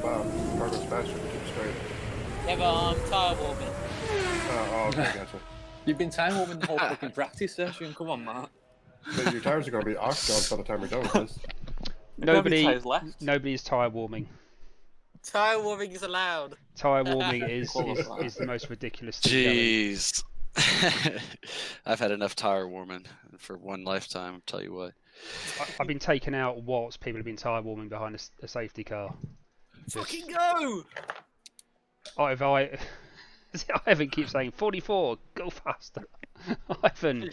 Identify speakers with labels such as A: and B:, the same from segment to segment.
A: Wow, car goes faster if you keep straight.
B: Yeah, but I'm tyre warming.
A: Oh, okay, gotcha.
C: You've been time warming the whole fucking practice session. Come on, Matt.
A: But your tires are going to be octagons by the time we're done with this.
D: Nobody's tyre warming.
B: Tyre warming is allowed.
D: Tyre warming is the most ridiculous thing
E: Jeez. I've had enough tire warming for one lifetime, I'll tell you what.
D: I've been taken out whilst people have been tyre warming behind a safety car.
B: Fucking go!
D: Ivan keeps saying 44, go faster. Ivan,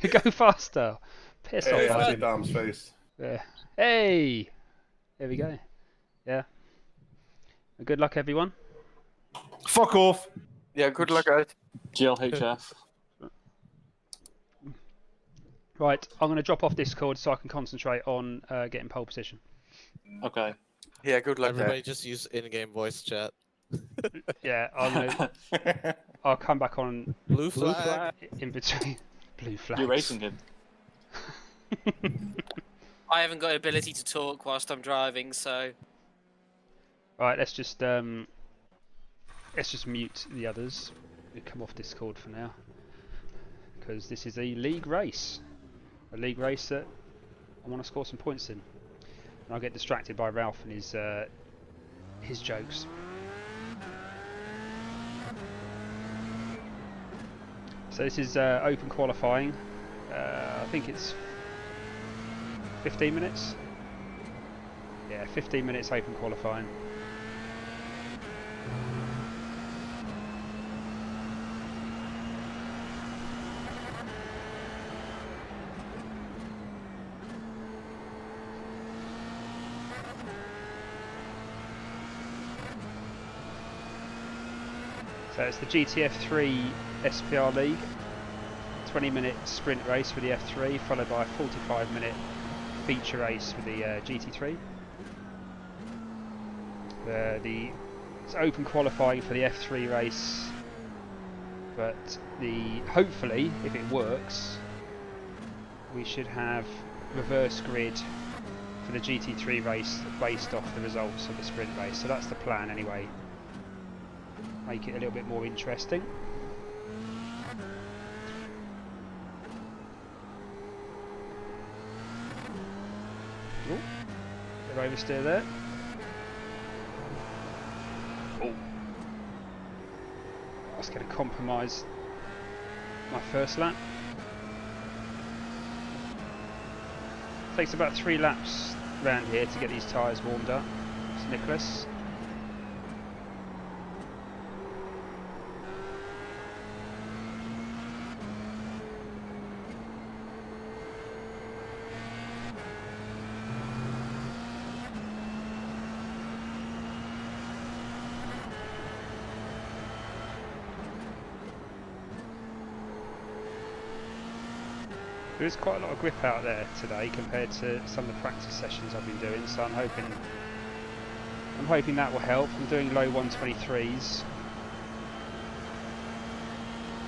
D: go faster. Piss off,
A: Hey, I see
D: Ivan.
A: Dom's face.
D: Yeah. Hey, there we go. Yeah. Good luck, everyone.
F: Fuck off.
G: Yeah, good luck, guys.
C: GLHF.
D: Right, I'm going to drop off Discord so I can concentrate on getting pole position.
C: Okay.
G: Yeah, good luck,
H: Everybody
G: guys.
H: just use in-game voice chat.
D: Yeah, I'll come back on
H: Blue flag.
D: in between. Blue flags.
C: You're racing him.
B: I haven't got ability to talk whilst I'm driving, so...
D: Right, let's just mute the others. We come off Discord for now because this is a league race that I want to score some points in, and I'll get distracted by Ralph and his jokes. So this is open qualifying. I think it's 15 minutes. Yeah, 15 minutes open qualifying. So it's the GTF3 SPR League, 20-minute sprint race for the F3, followed by a 45-minute feature race for the GT3. It's open qualifying for the F3 race, but hopefully, if it works, we should have reverse grid for the GT3 race based off the results of the sprint race. So that's the plan anyway. Make it a little bit more interesting. Oh, bit of oversteer there. Oh, that's going to compromise my first lap. Takes about 3 laps round here to get these tyres warmed up. It's Nicholas. There is quite a lot of grip out there today compared to some of the practice sessions I've been doing, so I'm hoping that will help. I'm doing low 123s.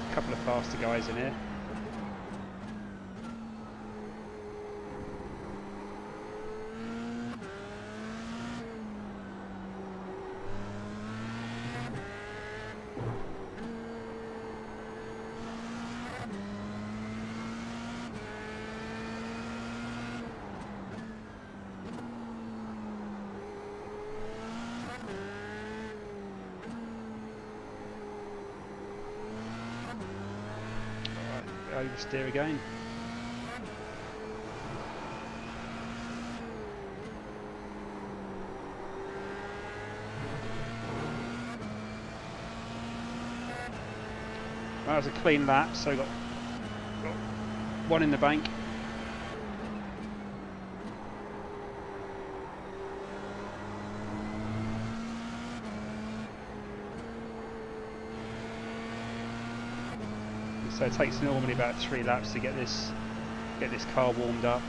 D: A couple of faster guys in here. Oversteer again. That was a clean lap, so got one in the bank. So it takes normally about 3 laps to get this car warmed up.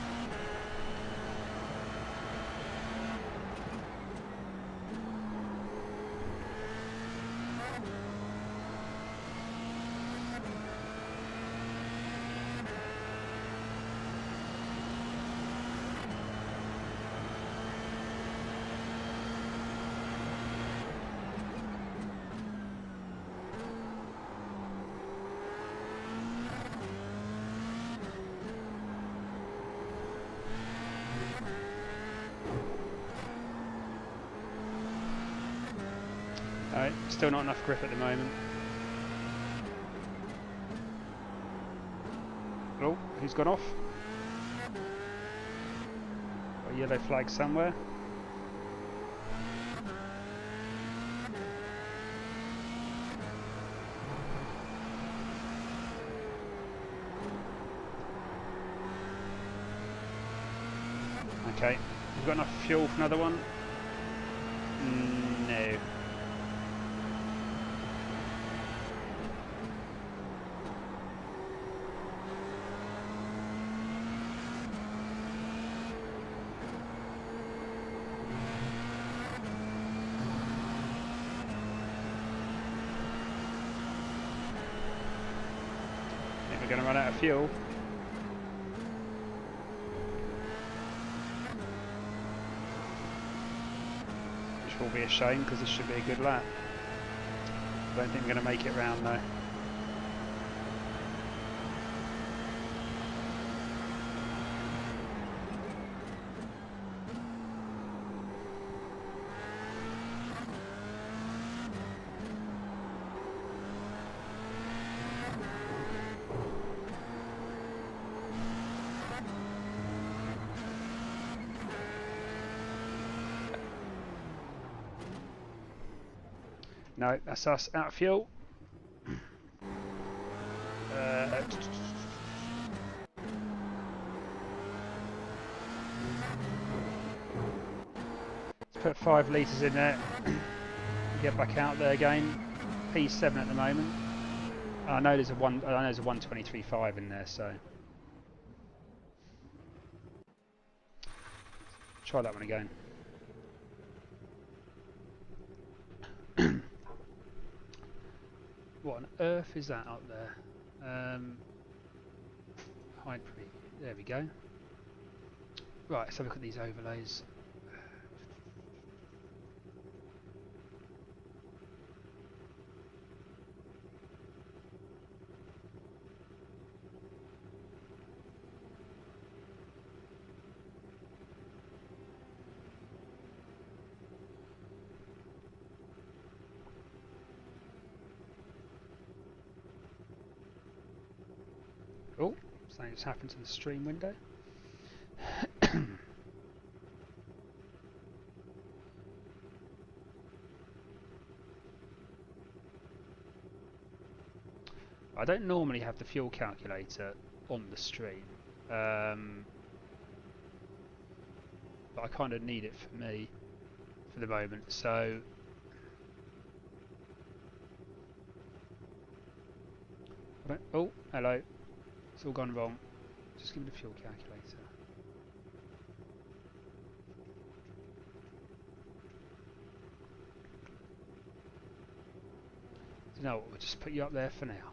D: Still not enough grip at the moment. Oh, who's gone off? Got a yellow flag somewhere. Okay, we've got enough fuel for another one? No. I think we're going to run out of fuel. Will be a shame because this should be a good lap. I don't think we're going to make it round though. No, that's us out of fuel. Let's put 5 litres in there. Get back out there again. P7 at the moment. I know there's a 123.5 in there, so try that one again. What on earth is that up there? Hide pre. There we go. Right, let's have a look at these overlays. Oh, something just happened to the stream window. I don't normally have the fuel calculator on the stream, but I kind of need it for me for the moment, so oh, hello. It's all gone wrong. Just give me the fuel calculator. You know what, we'll just put you up there for now.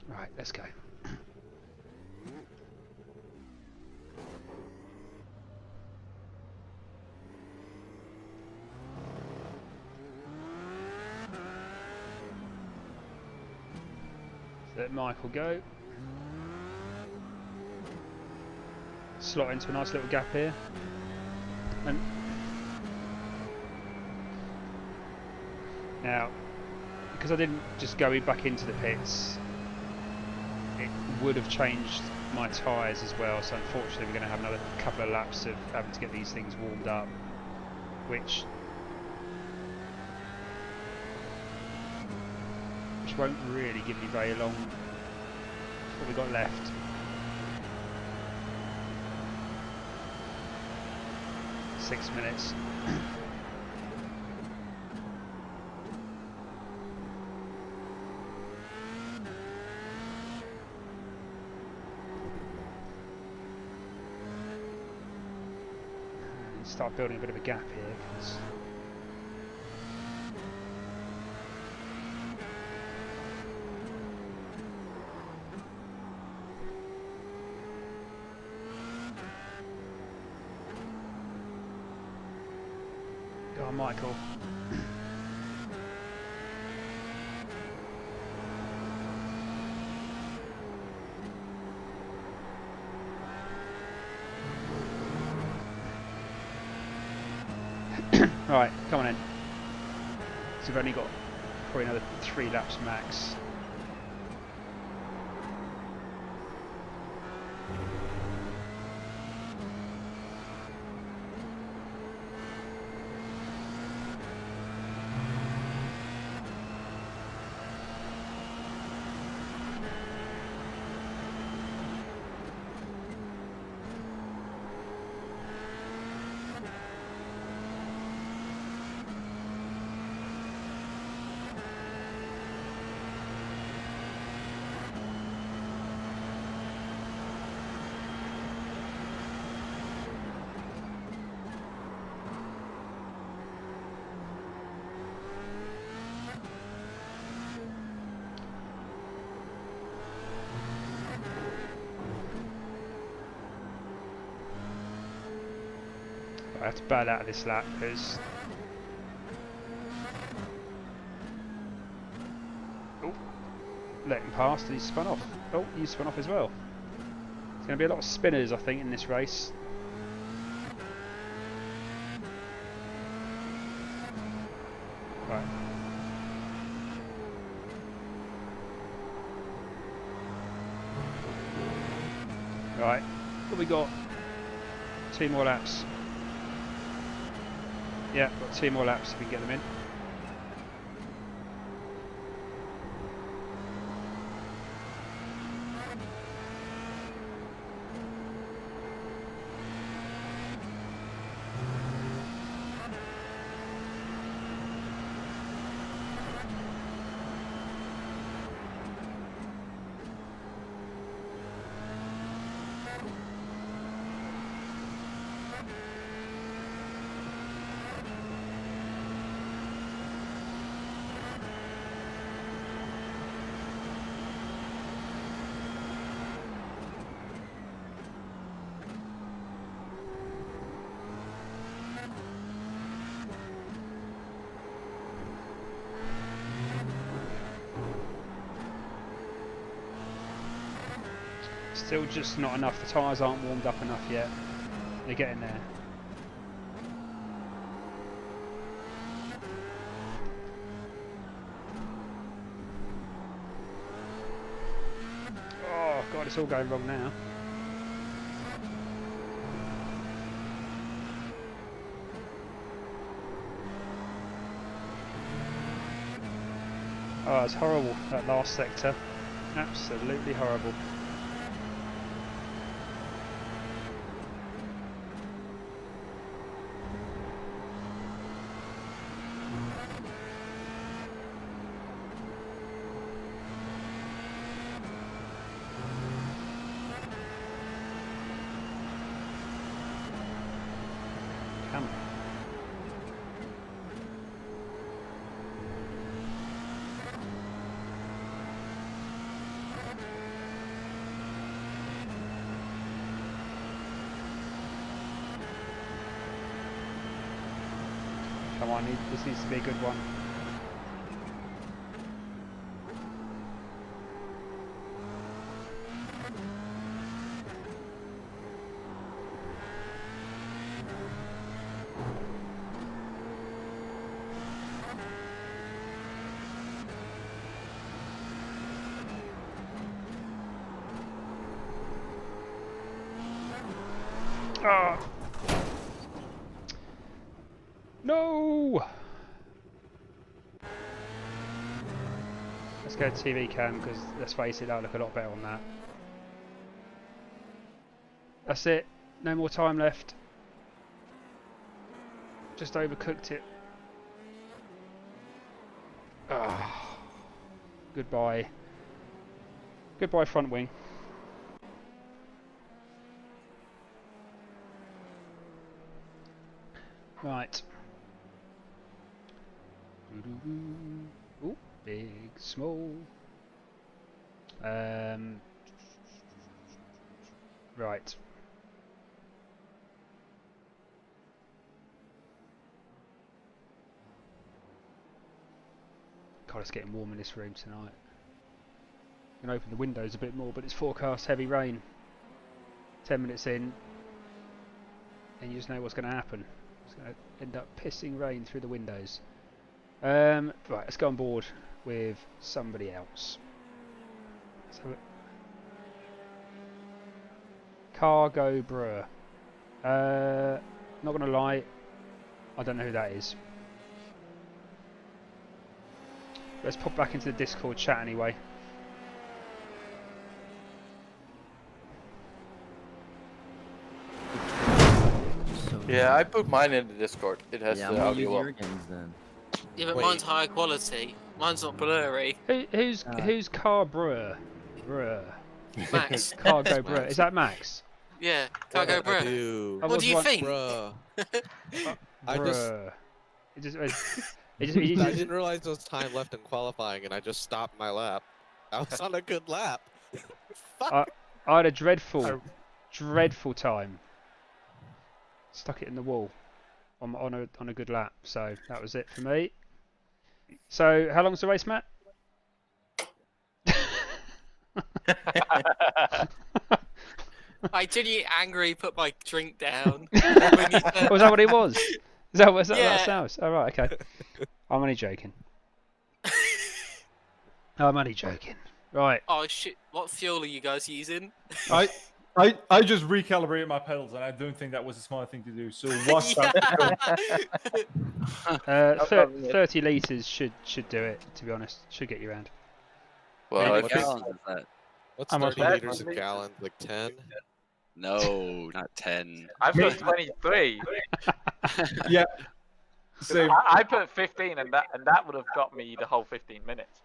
D: Right, let's go. Let Michael go. Slot into a nice little gap here. And now, because I didn't just go back into the pits, it would have changed my tyres as well, so unfortunately we're going to have another couple of laps of having to get these things warmed up, which won't really give me very long. What we got left? Six minutes. Start building a bit of a gap here because go on, Michael. Right, come on in. So we've only got probably another 3 laps max. I have to bail out of this lap because... Oh, let him pass and he spun off. Oh, you spun off as well. There's going to be a lot of spinners, I think, in this race. Right. Right, what have we got? 2 more laps. Yeah, got 2 more laps if we can get them in. Still just not enough, the tyres aren't warmed up enough yet. They're getting there. Oh god, it's all going wrong now. Oh, it's horrible, that last sector. Absolutely horrible. Come. Come on, this needs to be a good one. Ah. No! Let's go to TV cam because let's face it, that'll look a lot better on that. That's it. No more time left. Just overcooked it. Ah. Goodbye. Goodbye front wing. Right. Ooh, big, small. Right. God, it's getting warm in this room tonight. I'm going to open the windows a bit more, but it's forecast heavy rain. 10 minutes in, and you just know what's going to happen. It's going to end up pissing rain through the windows. Right, let's go on board with somebody else. So, Cargo Brewer. Not gonna lie, I don't know who that is. Let's pop back into the Discord chat anyway.
G: Yeah, I put mine in the Discord. It has
I: Yeah,
G: the
I: I'm gonna use
G: audio up.
I: your games then.
B: Yeah, but
H: Wait.
B: mine's high quality. Mine's not blurry.
D: Who's Car Brewer?
B: Max.
D: Cargo Brewer. Is that Max?
B: Yeah, Cargo
H: I
B: Bro.
H: do.
D: I
B: What
D: was
B: do you
D: one-
B: think?
H: Bruh. I
D: Bruh.
H: just
D: It just
H: I didn't realize there was time left in qualifying, and I just stopped my lap. I was on a good lap. Fuck.
D: I had a dreadful time. Stuck it in the wall on a good lap, so that was it for me. So how long's the race, Matt?
B: I genuinely angry, put my drink down.
D: Was that what it was? Is that what
B: Yeah.
D: that sounds? Oh, right, okay. I'm only joking. I'm only joking. Right.
B: Oh shit, what fuel are you guys using?
F: I just recalibrated my pedals, and I don't think that was a smart thing to do. So watch that.
D: 30 litres should do it, to be honest. Should get you around.
G: Well,
E: How
G: I
E: many
G: think
E: gallons is that?
H: What's
F: How much
H: 30
F: was
H: liters a gallon? Like 10?
E: No, not 10.
J: I put 23.
F: Yeah. Same.
J: I put 15, and that would have got me the whole 15 minutes.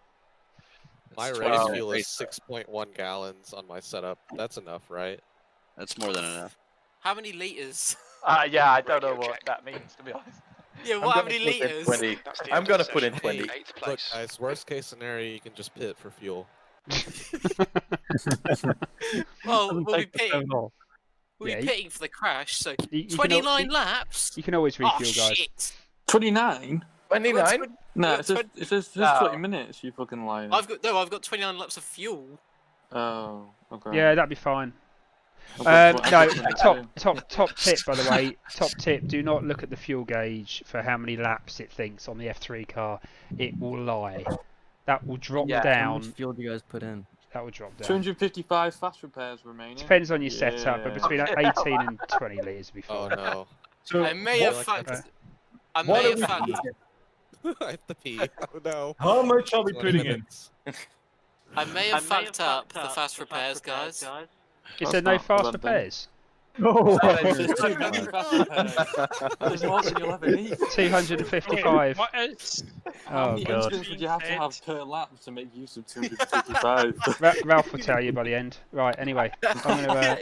H: My
E: That's
H: race
E: 20
H: fuel is
E: race time.
H: 6.1 gallons on my setup. That's enough, right?
E: That's more than enough.
B: How many liters?
J: Yeah, I don't know what that means, to be honest.
B: Yeah,
G: I'm
B: what? How
G: gonna
B: many
G: put in
B: liters?
G: 20. I'm gonna put in 20.
H: Look, guys, worst case scenario, you can just pit for fuel.
B: Well, we'll be pitting.
C: all.
B: We'll
D: Yeah,
B: be pitting for the crash. So
D: You can
B: 29
D: al-
B: laps.
D: You can always
B: Oh
D: refuel, guys.
B: shit!
C: 29?
G: 29?
C: No,
B: it says-
C: it says
J: No.
C: 20 minutes, you fucking liar.
B: I've got 29 laps of fuel.
C: Oh, okay.
D: Yeah, that'd be fine.
C: I've
D: No,
C: got 22.
D: top tip, by the way. Top tip: do not look at the fuel gauge for how many laps it thinks on the F3 car. It will lie. That will drop
J: Yeah.
I: How
D: down.
I: much fuel do you guys put in?
D: That will drop down.
C: 255 fast repairs remaining.
D: Depends on your setup, but
C: Yeah.
D: between 18 and 20 litres would be
H: Oh
D: fine.
H: no.
F: So
B: I may have
H: Like-
B: fucked. I
F: What
B: may
F: are
B: have
F: we
B: fucked.
H: I have to pee. Oh no.
F: how much are we
H: 20
F: putting in?
H: minutes.
B: I may have fucked up the fast repairs, guys.
D: Is there
C: That's
D: no
C: not
D: fast
C: bad then.
D: repairs?
F: Oh.
C: There's too many fast repairs. There's more than you'll ever need.
D: 255.
C: How
D: Oh
C: many
D: god.
C: incidents would you have to have per lap to make use of 255?
D: Ralph will tell you by the end. Right. Anyway, I'm gonna.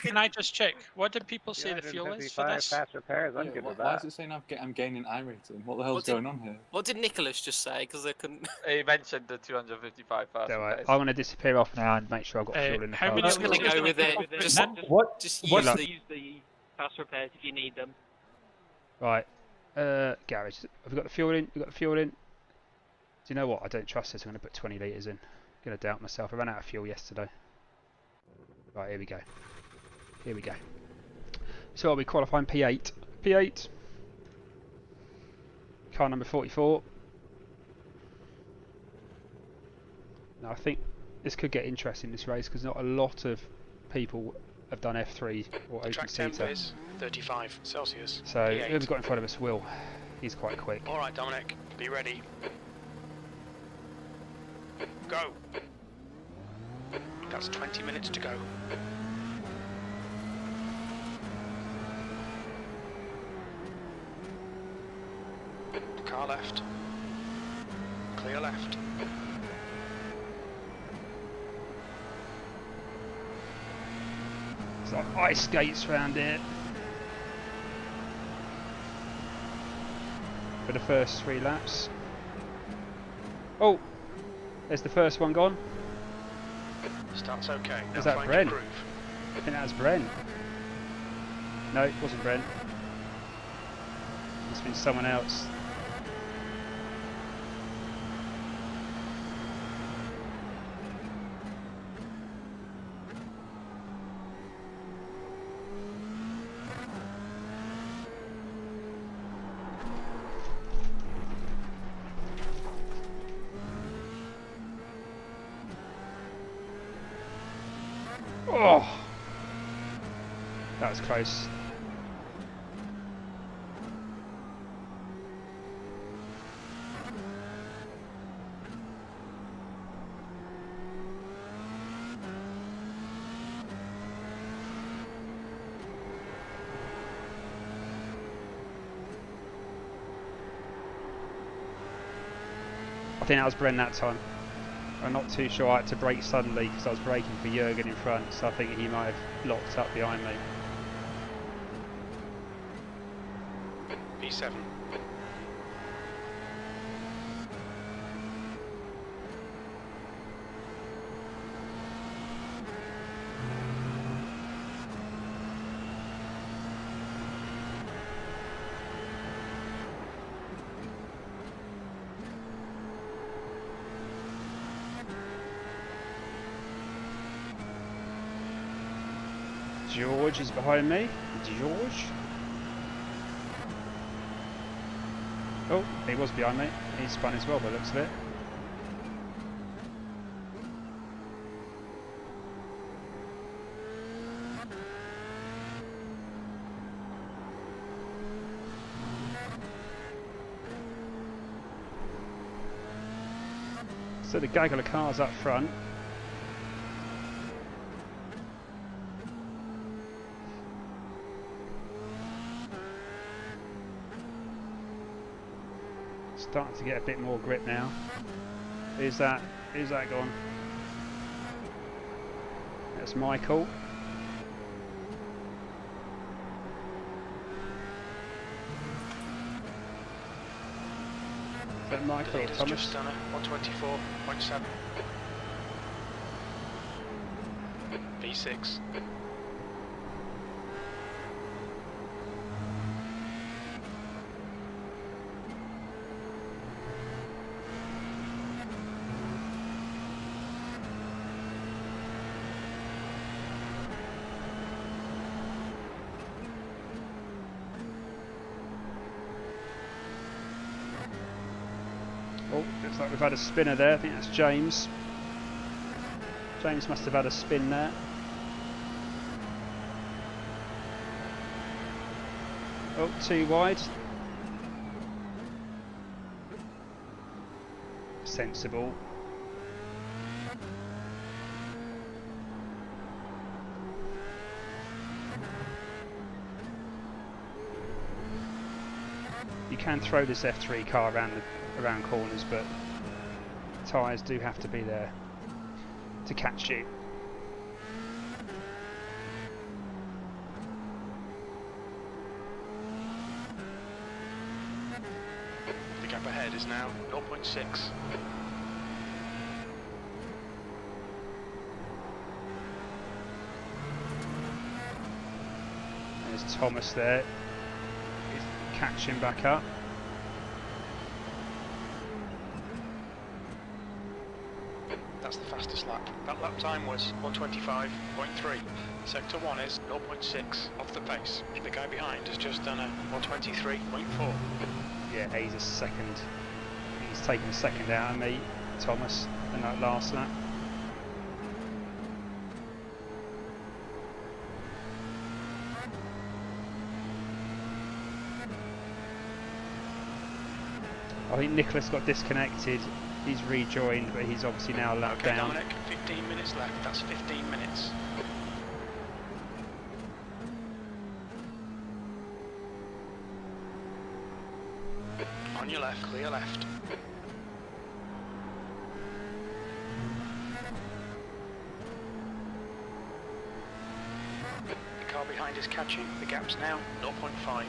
B: Can
K: I just check? What did people say the fuel is for this?
J: fast repairs, I'm
C: Yeah,
J: good with
C: why is
J: that.
C: it saying I'm gaining I rating? What the hell's
B: What did-
C: going on here?
B: What did Nicholas just say? Because I couldn't.
J: He mentioned the 255 fast
D: Don't worry,
J: repairs.
D: I'm gonna disappear off now and make sure I've got fuel in the
K: how
D: car.
K: many
B: I'm just gonna go with it. Just
F: What?
B: use
F: What?
B: the fast repairs if you need them.
D: Right. Garage. Have we got the fuel in? We got the fuel in. Do you know what? I don't trust this. I'm gonna put 20 litres in. Gonna doubt myself. I ran out of fuel yesterday. Right. Here we go. Here we go. So are we qualifying P8? P8. Car number 44. Now I think this could get interesting, this race, because not a lot of people have done F3 or open seater.
K: 35 Celsius.
D: So who have we got in front of us? Will. He's quite quick.
K: Alright, Dominic, be ready. Go. That's 20 minutes to go. Car left. Clear left.
D: There's like ice skates around here. For the first 3 laps. Oh! There's the first one gone.
K: Starts okay. Now
D: Is that
K: find
D: Bren?
K: your groove.
D: I think that was Bren. No, it wasn't Bren. Must have been someone else. that was close. I think that was Bren that time. I'm not too sure. I had to brake suddenly because I was braking for Jurgen in front, so I think he might have locked up behind me.
K: P7.
D: George is behind me. George. Oh, he was behind me. He spun as well by the looks of it. So the gaggle of cars up front. Starting to get a bit more grip now. Who's that? Who's that gone? That's Michael. Is that Michael or
K: Leader's
D: Thomas?
K: just done a 124.7. V6.
D: Oh, looks like we've had a spinner there. I think that's James. James must have had a spin there. Oh, too wide. Sensible. You can throw this F3 car around corners, but tyres do have to be there to catch you.
K: The gap ahead is now 0.6.
D: There's Thomas there. He's catching back up.
K: That's the fastest lap. That lap time was 125.3. Sector 1 is 0.6 off the pace. The guy behind has just done a 123.4.
D: Yeah, he's a second. He's taken a second out of me, Thomas, in that last lap. I think Nicholas got disconnected. He's rejoined, but he's obviously now lapped
K: Okay,
D: down.
K: Dominic, 15 minutes left. That's 15 minutes. On your left, clear left. The car behind is catching. The gap's now 0.5.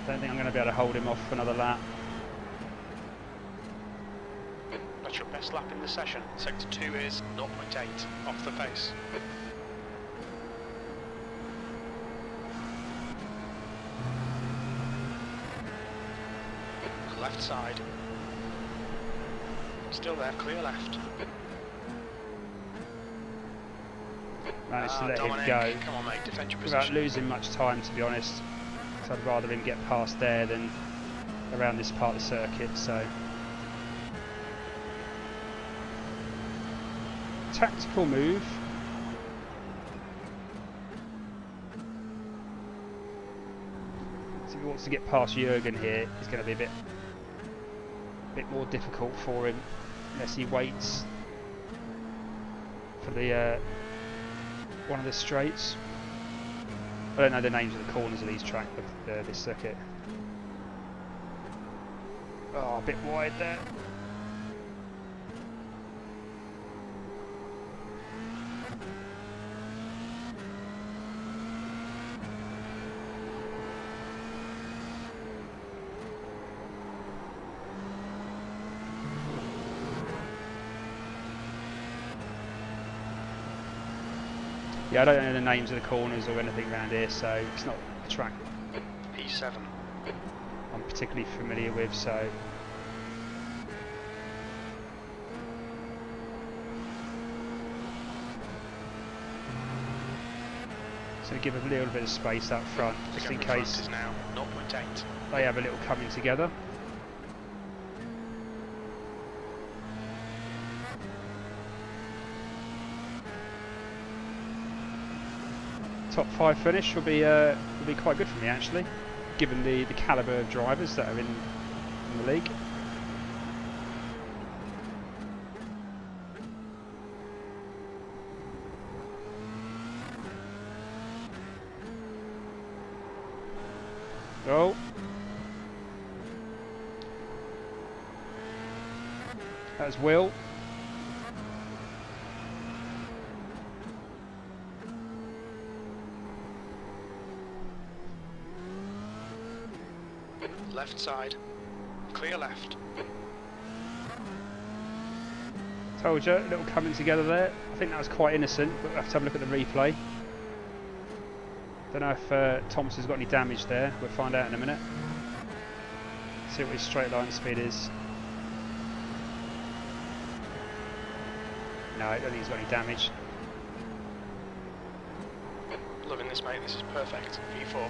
D: Don't think I'm going to be able to hold him off for another lap.
K: That's your best lap in the session. Sector 2 is 0.8 off the pace. left side. Still there, clear left.
D: Managed to let
K: Dominic,
D: him go
K: come on mate, defend your
D: without
K: position.
D: losing much time, to be honest. So I'd rather him get past there than around this part of the circuit. So tactical move. So if he wants to get past Jürgen here, it's going to be a bit more difficult for him unless he waits for the one of the straights. I don't know the names of the corners of these track of this circuit. Oh, a bit wide there. Yeah, I don't know the names of the corners or anything around here, so it's not a track
K: P7.
D: I'm particularly familiar with, so give a little bit of space up front, just in case
K: Is now 0.8.
D: they have a little coming together. Top 5 finish will be quite good for me, actually, given the calibre of drivers that are in the league. Oh. That's Will.
K: Left side. Clear left.
D: Told you, a little coming together there. I think that was quite innocent, but we'll have to have a look at the replay. Don't know if Thomas has got any damage there. We'll find out in a minute. See what his straight line speed is. No, I don't think he's got any damage.
K: Loving this, mate. This is perfect. V4.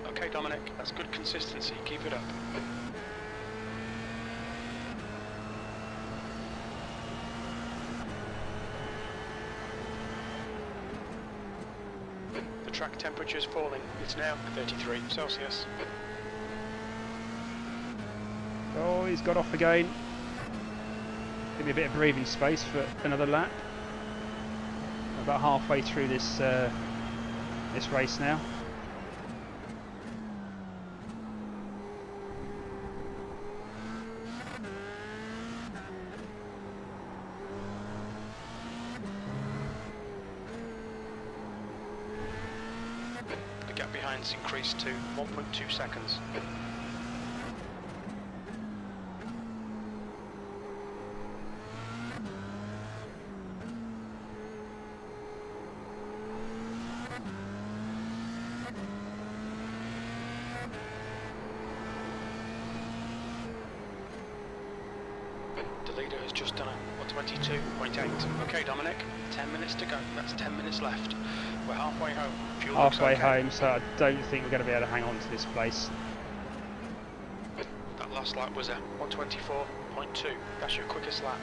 K: Okay, Dominic. That's good consistency. Keep it up. The track temperature is falling. It's now 33 Celsius.
D: Oh, he's got off again. Give me a bit of breathing space for another lap. About halfway through this this race now.
K: The gap behind's increased to 1.2 seconds. The leader has just done a 122.8. Okay, Dominic, 10 minutes to go. That's 10 minutes left. We're halfway home. Fuel looks
D: Halfway
K: okay.
D: home, so I don't think we're going to be able to hang on to this place.
K: That last lap was a 124.2. That's your quickest lap.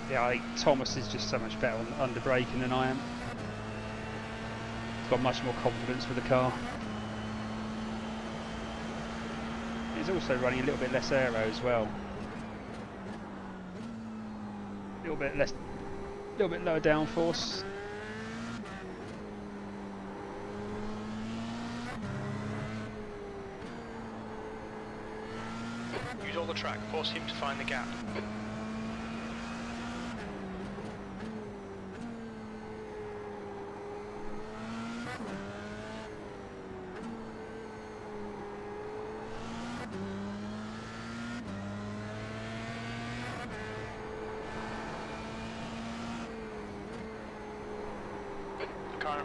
D: Yeah, I think Thomas is just so much better on under braking than I am. He's got much more confidence with the car. He's also running a little bit less aero as well. A little bit lower downforce.
K: Use all the track. Force him to find the gap.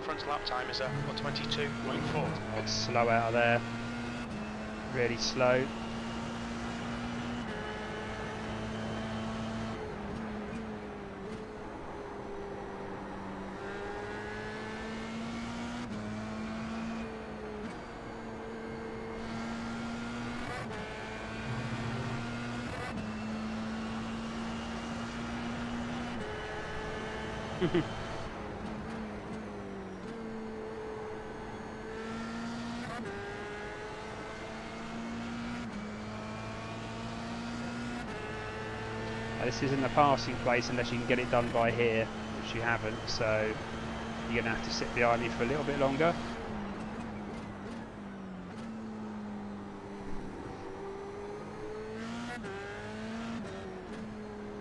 K: front's lap time is a 122.4.
D: It's slow out of there. Really slow. This isn't a passing place unless you can get it done by here, which you haven't, so you're going to have to sit behind me for a little bit longer.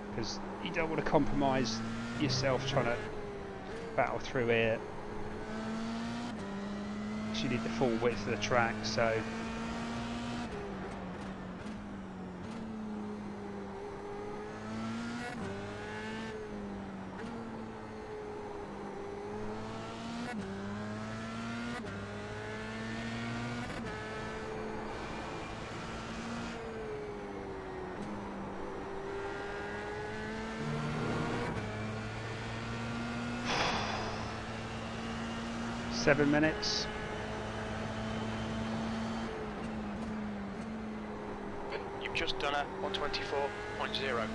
D: Because you don't want to compromise yourself trying to battle through here. You need the full width of the track, so seven minutes.
K: You've just done a 124.0.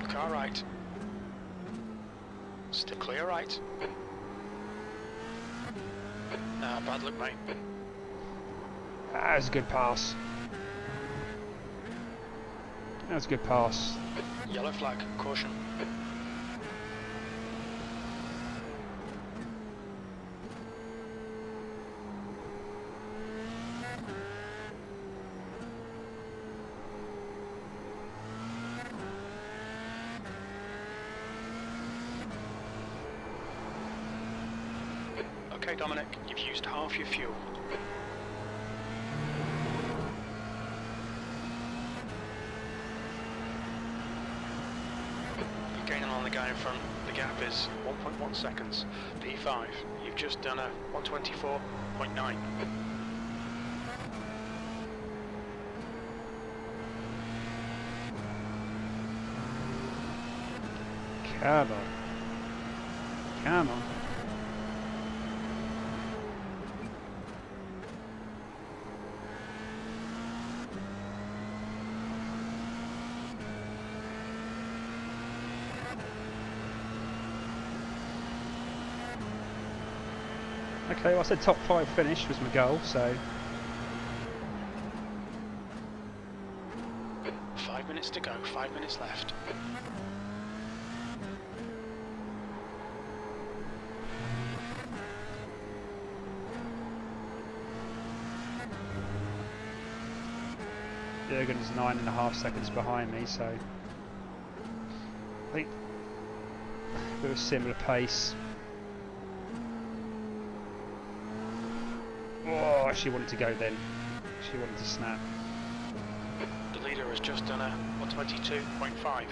K: Car right. Still clear right. Bad luck, mate.
D: That was a good pass. That was a good pass.
K: Yellow flag, caution. Okay, Dominic, you've used half your fuel. You're gaining on the guy in front. The gap is 1.1 seconds. P5, you've just done a 124.9.
D: Come on. Come on. Okay, well I said top 5 finish was my goal, so
K: 5 minutes to go, 5 minutes left.
D: Jurgen's 9.5 seconds behind me, so I think we're a similar pace. Oh, she wanted to go then. She wanted to snap.
K: The leader has just done a 122.5.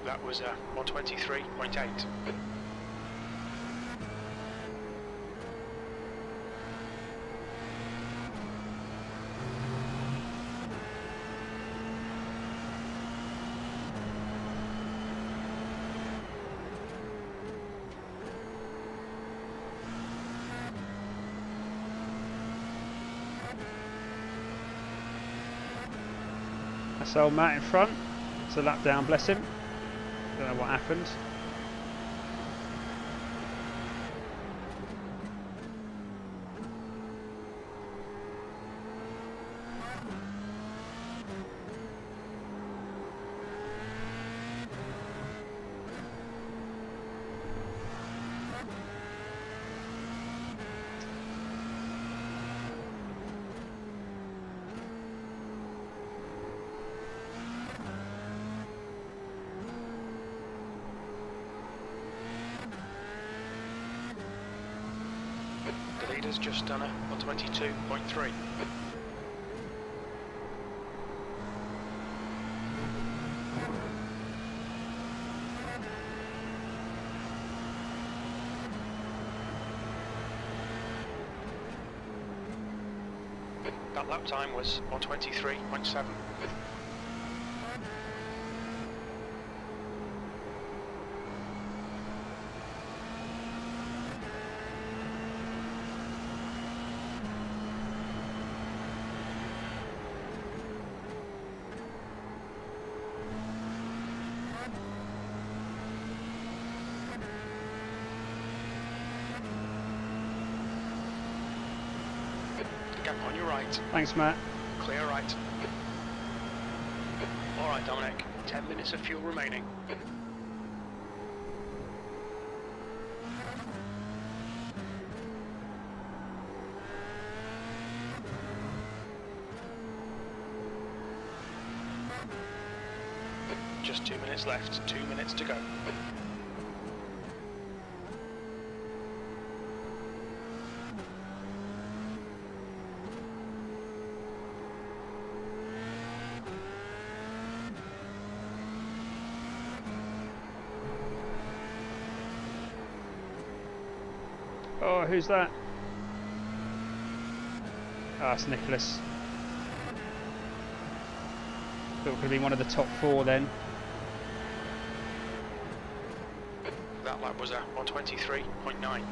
K: That was a 123.8.
D: That's old Matt in front. It's a lap down, bless him. Don't know what happened.
K: has just done a 122.3. That lap time was 123.7. Gap on your right.
D: Thanks, Matt.
K: Clear right. Alright, Dominic. 10 minutes of fuel remaining. Just 2 minutes left. 2 minutes to go.
D: Oh, who's that? Ah, it's Nicholas. Thought it could have been one of the top 4 then.
K: That lap was a 123.9.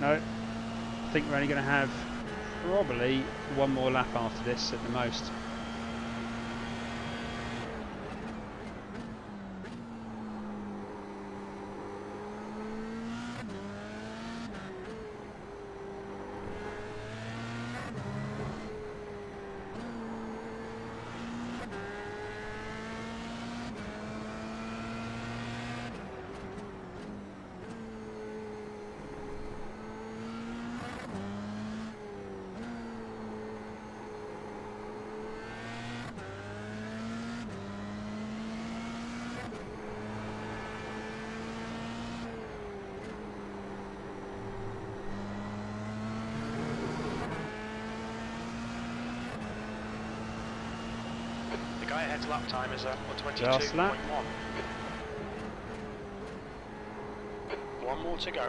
D: No, I think we're only going to have probably one more lap after this at the most.
K: The guy ahead's lap time is a
D: Last lap.
K: 122.1. One more to go.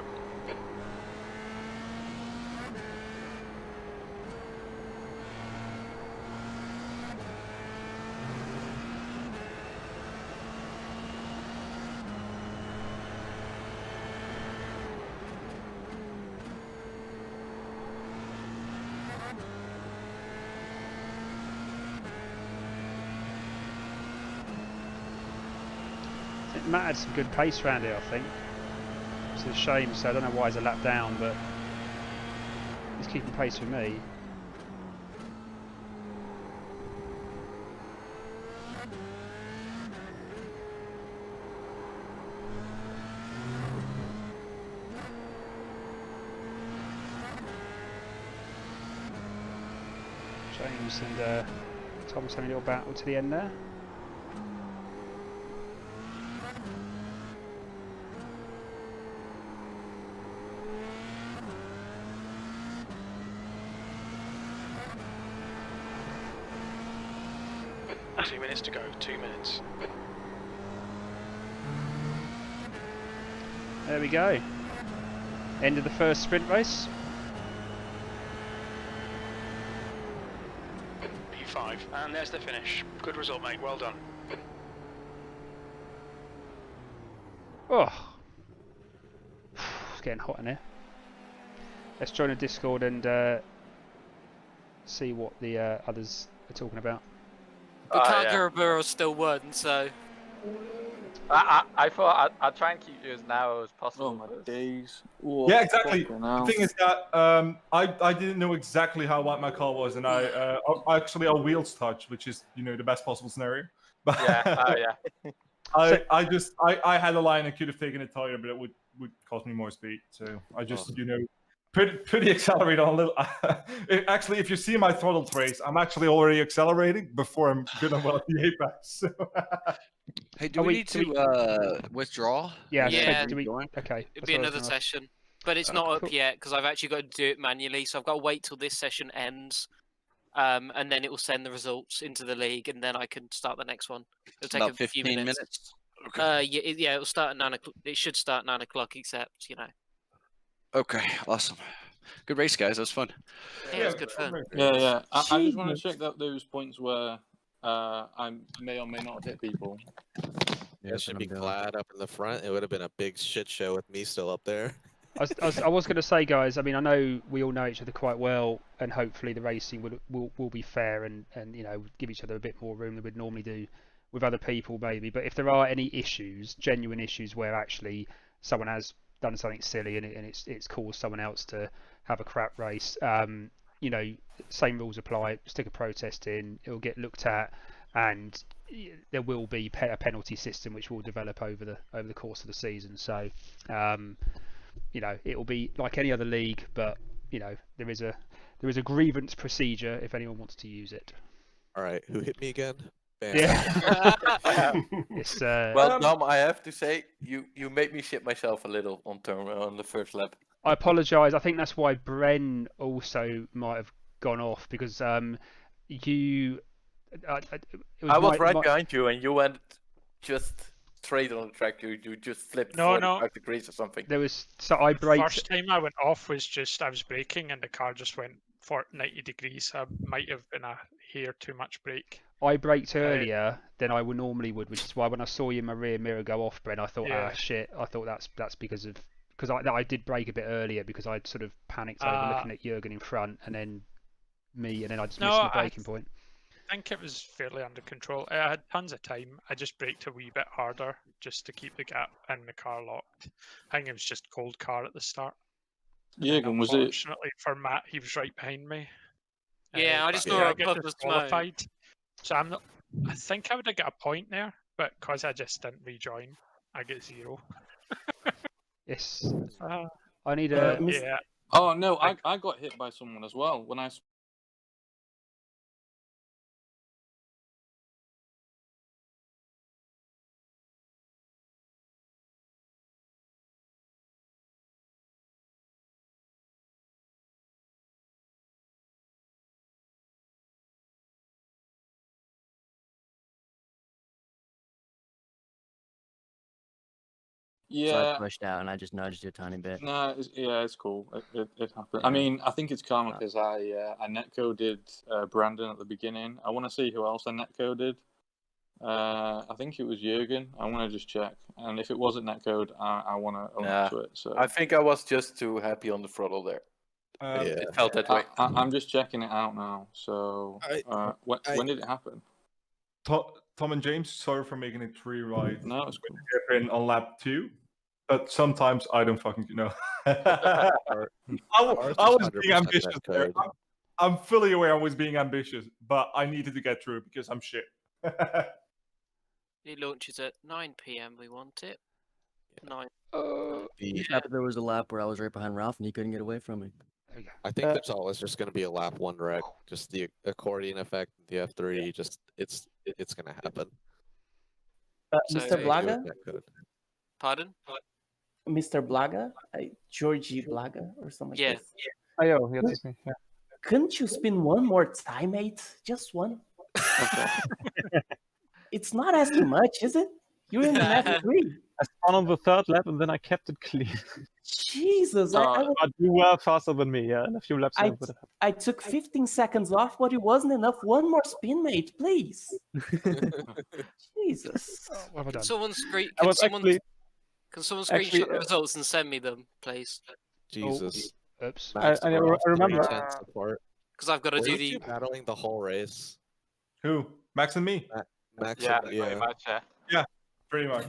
D: Matt had some good pace around here, I think. It's a shame, so I don't know why he's a lap down, but he's keeping pace with me. James and Thomas having a little battle to the end there.
K: Two minutes to go, 2 minutes.
D: There we go. End of the first sprint race.
K: P5, and there's the finish. Good result, mate, well done.
D: Oh, it's getting hot in here. Let's join a Discord and see what the others are talking about.
B: But Kaguraburo still won, so...
J: I thought I'd try and keep you as narrow as possible.
C: Oh my
J: for this.
C: days. Whoa,
F: Yeah, exactly.
C: fucking
F: The
C: hell.
F: thing is that I didn't know exactly how wide my car was, and I actually wheels touch, which is the best possible scenario. But
J: Yeah. Oh yeah.
F: I had a line I could have taken a tire, but it would cost me more speed. So I just pretty accelerate on a little. Actually, if you see my throttle trace, I'm actually already accelerating before I'm good and well at the apex. So.
E: Hey, do we need to withdraw?
D: Yeah.
B: Yeah.
D: Do we?
E: Join?
D: Okay.
B: It'd be another session, but it's not up yet because I've actually got to do it manually. So I've got to wait till this session ends, and then it will send the results into the league, and then I can start the next one. It'll take
E: About
B: a few
E: 15
B: minutes.
E: minutes.
B: Yeah, it'll start at 9 o'clock. It should start at 9 o'clock, except
E: Okay, awesome. Good race, guys. That was fun.
B: Yeah, it was good fun.
C: Yeah. I just want to check that those points where I may or may not hit people.
H: Yeah, should be glad up in the front. It would have been a big shit show with me still up there.
D: I was going to say, guys. I mean, I know we all know each other quite well, and hopefully the racing will be fair and give each other a bit more room than we'd normally do with other people, maybe. But if there are any issues, genuine issues, where actually someone has done something silly and it's caused someone else to have a crap race, same rules apply. Stick a protest in. It'll get looked at, and there will be a penalty system which will develop over the course of the season. So. It will be like any other league, but there is a grievance procedure if anyone wants to use it.
H: All right, who hit me again? Bam.
D: Yeah.
G: Well, Dom, I have to say you made me shit myself a little on the first lap.
D: I apologise. I think that's why Bren also might have gone off because you.
G: I was right behind you, and you went just straight on the track. You just flipped 45 degrees or something.
D: There was I braked.
K: First time I went off was just I was braking and the car just went 90 degrees. I might have been a hair too much brake.
D: I braked earlier than I normally would, which is why when I saw you in my rear mirror go off, Bren, I thought, shit. I thought that's because I did brake a bit earlier because I'd sort of panicked over looking at Jürgen in front and then me, and then I just missed the braking point.
K: I think it was fairly under control. I had tons of time. I just braked a wee bit harder just to keep the gap and the car locked. I think it was just cold car at the start.
C: Jürgen, was it?
K: Unfortunately for Matt, he was right behind me.
B: Yeah, I just saw a puff of
K: qualified. So I think I would have got a point there, but because I just didn't rejoin, I get 0.
D: Yes. I need a.
K: Yeah.
C: Oh no, I got hit by someone as well when I. Yeah.
I: So I pushed out and I just nudged it a tiny bit.
C: No, it's cool. It happened. I mean, I think it's karma because I netcoded Brandon at the beginning. I want to see who else I netcoded. I think it was Jürgen. I want to just check. And if it wasn't netcode, I want to own up to it. So
G: I think I was just too happy on the throttle there. It felt that way.
C: I'm just checking it out now. So when did it happen?
F: Tom and James, sorry for making it 3 right.
C: No, it's cool.
F: Been on lap 2, but sometimes I don't fucking know. I was being ambitious there. I'm fully aware I was being ambitious, but I needed to get through it because I'm shit.
B: It launches at 9 p.m. We want it. 9.
I: There was a lap where I was right behind Ralph and he couldn't get away from me.
H: I think there's always just going to be a lap 1 wreck. Just the accordion effect, the F3. Just it's going to happen.
L: Mr. Blaga?
B: Pardon?
L: Mr. Blaga? Georgie Blaga or something like this?
M: Yeah, that's me. Yeah.
L: Couldn't you spin one more time, mate? Just one? Okay. It's not asking much, is it? You're in the F3.
M: I spun on the 3rd lap and then I kept it clean.
L: Jesus.
M: But you were faster than me, yeah, and a few laps.
L: I took 15 seconds off, but it wasn't enough. One more spin, mate, please. Jesus.
B: Can someone screenshot the results and send me them, please?
H: Jesus.
D: Oops.
M: I remember.
B: Because I've got to do the
H: battling the whole race.
F: Who? Max and me.
H: Max.
J: Yeah,
H: yeah.
J: pretty much, yeah.
F: Yeah. Pretty much.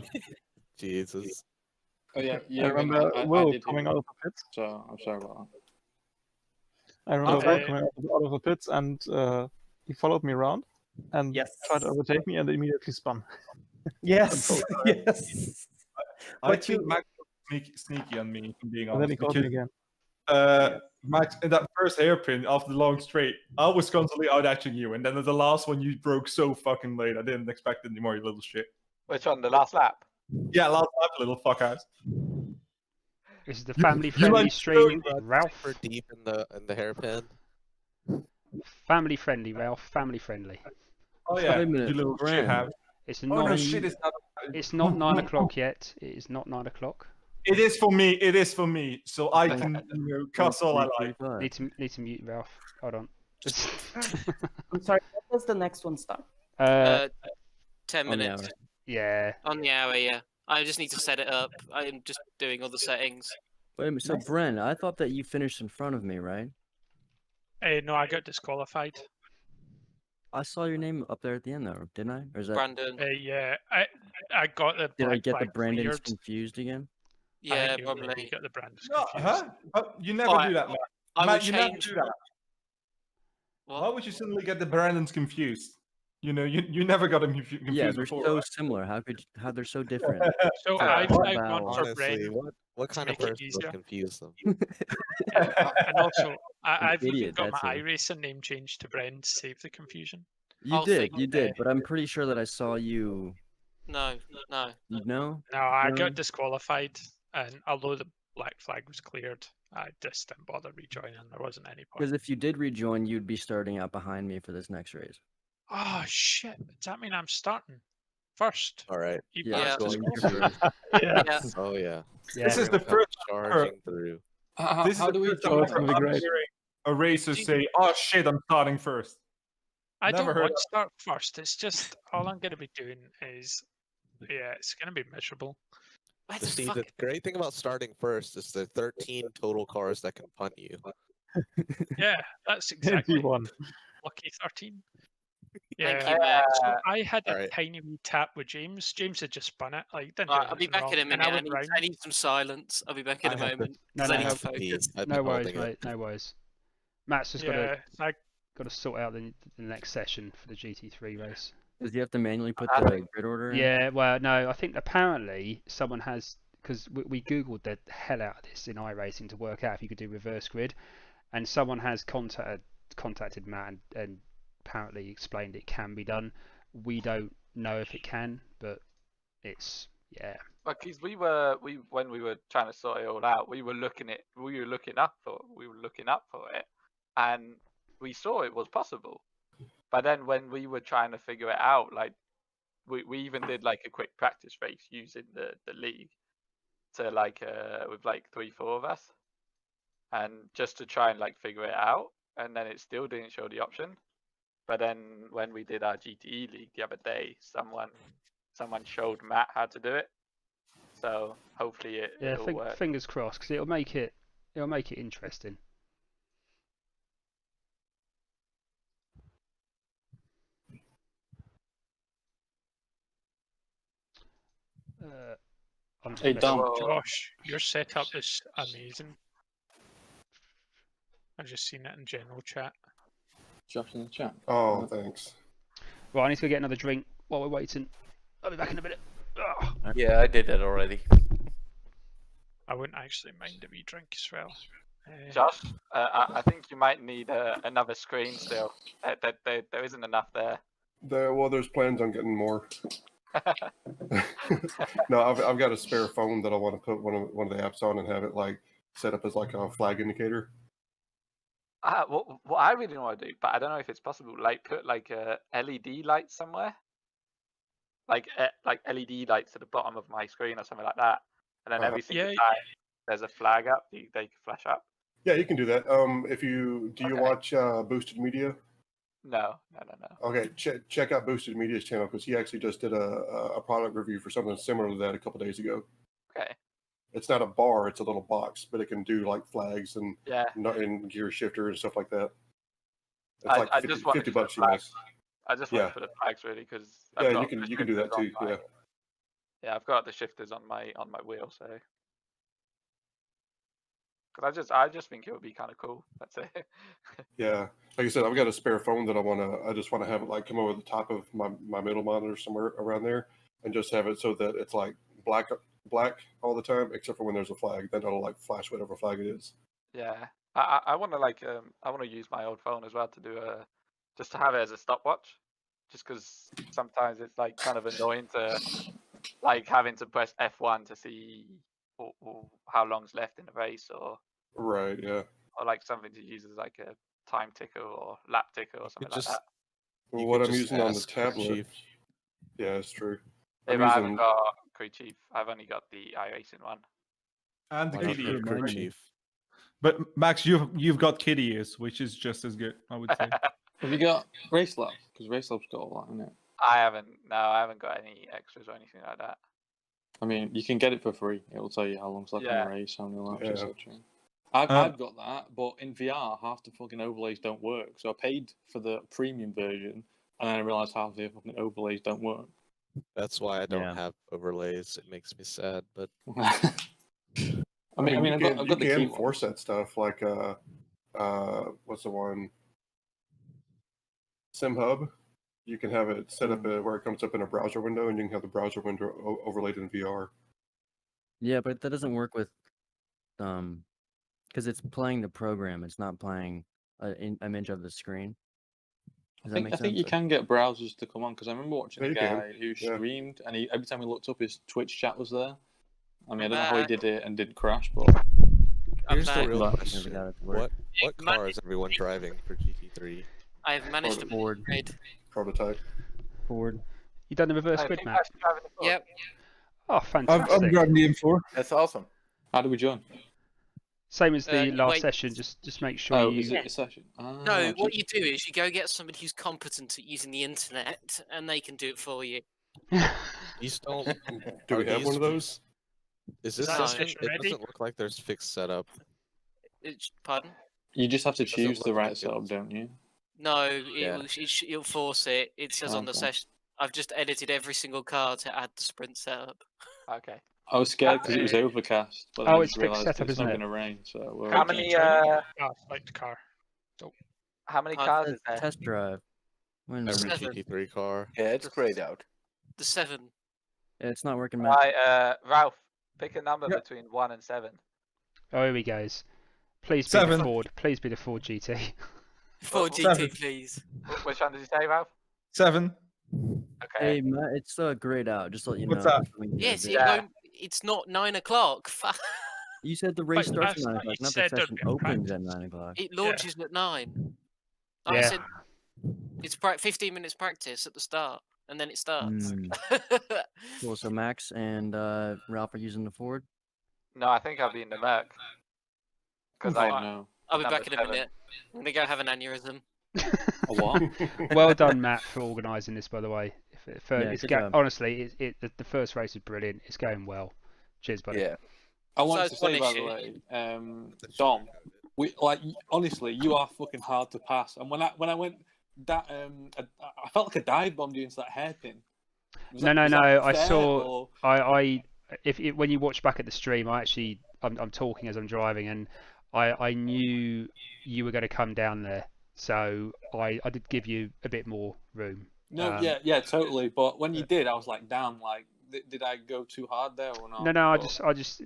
H: Jesus.
C: Oh yeah,
M: I remember
C: I
M: Will
C: did
M: coming
C: hear
M: out
C: that,
M: of the pits.
C: so I'm sorry about
M: I remember
K: Okay.
M: Will coming out of the pits, and he followed me around and
L: Yes.
M: tried to overtake me, and immediately spun.
L: Yes. Yes.
F: I
L: But
F: think
L: you,
F: Max was sneaky on me, if I'm being
M: And then he
F: honest.
M: caught me
F: Because
M: again.
F: Max, in that first hairpin after the long straight, I was constantly out edging you, and then at the last one you broke so fucking late. I didn't expect it anymore, you little shit.
J: Which one? The last lap?
F: Yeah, last lap, little fuck ass.
D: This is the
F: You-
D: family-friendly
F: like
D: stream,
H: Run
D: Ralph.
H: super deep in the hairpin.
D: Family-friendly, Ralph. Family-friendly.
F: Oh
I: Wait
F: yeah,
I: a minute,
F: you little
I: Bran.
F: shit have.
D: It's
F: Oh
D: not.
F: no, shit!
D: It's not 9 o'clock yet. It is not 9 o'clock.
F: It is for me. It is for me. So I can cuss all I like.
D: Need to mute Ralph. Hold on.
L: I'm sorry, when does the next one start?
B: 10
I: On the
B: minutes.
I: hour.
D: Yeah.
B: On the hour, yeah. I just need to set it up. I'm just doing all the settings.
I: Wait a minute. So,
L: Nice.
I: Bren, I thought that you finished in front of me, right?
K: No, I got disqualified.
I: I saw your name up there at the end, though, didn't I? Or is that?
B: Brandon.
K: Yeah, I got the
I: Did I
K: black
I: get the
K: flag
I: Brandons
K: cleared.
I: confused again?
K: I
B: Yeah,
K: think you
B: probably.
K: got the Brandons
F: No,
K: confused.
F: You never
B: Alright,
F: do that, Matt.
B: I will
F: Matt, you never
B: change.
F: do that.
B: What?
F: Why would you suddenly get the Brandons confused? You know, you never got them confused
I: Yeah, they're
F: before.
I: so
F: right?
I: similar. How they're so different?
K: So
F: Ah,
K: I've
I: wow.
K: gone for
H: Honestly,
K: Bren.
H: what kind of
K: make it
H: person would
K: easier.
H: confuse them?
K: And also, I've even
I: idiot,
K: got my
I: that's it.
K: iRacer name changed to Bren to save the confusion.
I: You
B: I'll
I: did,
B: fix
I: you did, but I'm pretty sure that I saw you.
B: No.
I: You know?
K: No, I
I: No.
K: got disqualified, and although the black flag was cleared, I just didn't bother rejoining. There wasn't any point.
I: Because if you did rejoin, you'd be starting out behind me for this next race.
K: Oh shit! Does that mean I'm starting first?
H: All right.
K: Even
I: Yeah,
K: though
B: Yeah.
K: it's
I: going
K: disqualified?
I: first.
B: Yeah.
H: Oh yeah.
F: This is the
H: Everyone comes
F: first
H: charging through.
F: This is
C: how
F: the
C: do we
F: first
C: join
F: time
M: that?
F: I'm
M: Great.
F: hearing a racer say, "Oh shit, I'm starting first."
K: I
F: Never
K: don't
F: heard
K: want
F: of-
K: to start first. It's just all I'm going to be doing is, yeah, it's going to be miserable.
B: Where the
H: See,
B: fuck?
H: the great thing about starting first is the 13 total cars that can punt you.
K: Yeah, that's exactly
M: P1.
K: lucky 13.
B: Thank
K: Yeah.
B: you, Max.
K: So I had a
H: Alright.
K: tiny wee tap with James. James had just spun it. Like, didn't do
B: Right, I'll be
K: anything
B: back
K: wrong,
B: in a
K: and
B: minute.
K: I
B: I
K: went
B: need,
K: round.
B: I need some silence. I'll be back in a
H: I have to-
B: moment.
D: No,
B: 'cause
D: no,
B: I need
D: no.
B: to focus.
H: I've
D: No
H: been
D: worries,
H: holding it.
D: mate. No worries. Matt's just
K: Yeah, I
D: got to sort out the next session for the GT3 race.
I: Does he have to manually put
J: I
I: the
J: think-
I: grid order in?
D: Yeah, well, no, I think apparently someone has, because we googled the hell out of this in iRacing to work out if you could do reverse grid, and someone has contacted Matt and apparently explained it can be done. We don't know if it can, but it's
J: Because when we were trying to sort it all out, we were looking up for it, and we saw it was possible. But then when we were trying to figure it out, like we even did like a quick practice race using the league to like with like 3-4 of us, and just to try and like figure it out, and then it still didn't show the option. But then when we did our GTE league the other day, someone showed Matt how to do it. So hopefully it'll work.
D: fingers crossed, because it'll make it interesting. I'm just
C: Hey,
D: messing-
C: Dom.
K: Josh, your setup is amazing. I've just seen it in general chat.
C: Josh in the chat.
A: Oh, thanks.
D: Right, I need to go get another drink while we're waiting. I'll be back in a minute. Ugh.
G: Yeah, I did that already.
K: I wouldn't actually mind a wee drink as well.
J: Josh, I think you might need another screen still. There isn't enough there.
A: There's plans on getting more. No, I've got a spare phone that I want to put one of the apps on and have it like set up as like a flag indicator.
J: What I really want to do, but I don't know if it's possible. Like put like a LED light somewhere, like LED lights at the bottom of my screen or something like that, and then every single time there's a flag up, they can flash up.
A: Yeah, you can do that. If you you watch Boosted Media?
J: No.
A: Okay, check out Boosted Media's channel because he actually just did a product review for something similar to that a couple days ago.
J: Okay.
A: It's not a bar; it's a little box, but it can do like flags and
J: Yeah.
A: and gear shifter and stuff like that. It's
J: I
A: like
J: just wanted
A: $50
J: for the flags.
A: US.
J: I just wanted for the flags really because
A: Yeah, you can do that too. Yeah.
J: Yeah, I've got the shifters on my wheel, so because I just think it would be kind of cool. That's it.
A: Yeah, like I said, I've got a spare phone that I just want to have it like come over the top of my middle monitor somewhere around there, and just have it so that it's like black all the time, except for when there's a flag. Then it'll like flash whatever flag it is.
J: Yeah, I want to like I want to use my old phone as well to do just to have it as a stopwatch, just because sometimes it's like kind of annoying to like having to press F1 to see or how long's left in the race, or
A: Right. Yeah.
J: or like something to use as like a time ticker or lap ticker or something like that.
A: Well, what I'm using on the tablet. Yeah, it's true.
J: If I haven't got crew chief, I've only got the iRacing one.
F: And the
H: Why don't
F: kitty
H: you have
F: ears.
H: crew chief?
F: But Max, you've got kitty ears, which is just as good, I would say.
C: Have you got Race Lab? Because Race Lab's got all that in it.
J: I haven't. No, I haven't got any extras or anything like that.
C: I mean, you can get it for free. It will tell you how long's left in
J: Yeah.
C: the race, how many laps,
A: Yeah.
C: etc. I've got that, but in VR, half the fucking overlays don't work. So I paid for the premium version, and then I realised half the fucking overlays don't work.
H: That's why I don't have overlays. It makes me sad, but
C: I mean, I've got the
A: you
C: key
A: can force that stuff like what's the one? SimHub. You can have it set up where it comes up in a browser window, and you can have the browser window overlaid in VR.
I: Yeah, but that doesn't work with because it's playing the program. It's not playing an image of the screen. Does that make
C: I
I: sense?
C: think you can get browsers to come on, because I remember watching
A: Yeah,
C: a
A: you can.
C: guy who
A: Yeah.
C: streamed, and every time he looked up, his Twitch chat was there. I mean, I don't know how he did it and didn't crash, but
H: here's the
B: back.
H: real
I: Never
H: question:
I: got it to work.
H: what car is everyone driving for GT3?
B: I have managed to
I: Ford.
B: upgrade.
A: Prototype.
I: Ford.
D: You done the reverse
J: I
D: grid
J: think
D: map?
J: I should have it.
B: Yep.
D: Oh, fantastic!
F: I'm driving the M4.
G: That's awesome.
C: how do we join?
D: Same as the
B: You
D: last
B: wait.
D: session. Just make sure
C: Oh,
D: you.
C: is it a session? Ah,
B: No, what
C: gee.
B: you do is you go get somebody who's competent at using the internet, and they can do it for you.
H: These don't.
A: Do we
H: are
A: have
H: these-
A: one of those?
H: Is this
B: that
H: session?
K: session
H: It
K: ready?
H: doesn't look like there's fixed setup.
B: Pardon?
C: You just have to
H: Doesn't
C: choose the
H: look
C: right
H: like
C: setup,
H: it's-
C: don't you?
B: No,
H: Yeah.
B: it'll force it. It says on the
C: Okay.
B: session. I've just edited every single car to add the sprint setup.
J: Okay.
C: I was scared because it was overcast, but
D: Oh,
C: then I
D: it's
C: just
D: fixed
C: realised
D: setup,
C: it's
D: isn't
C: not
D: it?
C: going to rain. So we're
J: How
C: okay.
J: many
K: select car.
J: how many
B: I've
J: cars is there?
I: Test drive. Wait a minute.
H: Every
B: Seven.
H: GT3 car.
G: Yeah, it's grayed out.
B: The 7.
I: Yeah, it's not working, Matt.
J: Right, Ralph, pick a number
F: Yeah.
J: between 1 and 7.
D: Oh, here we goes. Please be
F: Seven.
D: the Ford. Please be the Ford GT.
B: Ford
F: Seven.
B: GT, please.
J: Which one did you say, Ralph?
F: 7.
J: Okay.
I: Hey, Matt, it's grayed out. Just to let you
F: What's
I: know.
F: that?
B: Yes, it
J: Yeah.
B: won't. It's not 9 o'clock.
I: You said the race
K: But
I: starts at
K: last
I: 9
K: night
I: o'clock,
K: you
I: not the
K: said there'd
I: session
K: be a
I: opens
K: practice.
I: at 9 o'clock.
B: It launches at 9. I
D: Yeah.
B: said it's 15 minutes practice at the start, and then it starts.
I: Cool. So Max and Ralph are using the Ford.
J: No, I think I'll be in the Merc. Because
C: Oh no.
B: I'll be
J: Number
B: back in a
J: 7.
B: minute. I'm gonna go have an aneurysm.
C: A what?
D: Well done, Matt, for organising this. By the way,
I: Yeah, good job.
D: honestly, the first race is brilliant. It's going well. Cheers, buddy.
G: Yeah.
C: I want
B: So
C: to
B: it's one
C: say, by
B: issue.
C: the way, Dom, honestly, you are fucking hard to pass. And when I went that, I felt like a dive bomb into that hairpin.
D: No. I
C: fair,
D: saw.
C: or-
D: If when you watch back at the stream, I'm talking as I'm driving, and I knew you were going to come down there, so I did give you a bit more room.
C: No, yeah, totally. But when you did, I was like, damn, like, did I go too hard there or not?
D: No, I
C: But-
D: just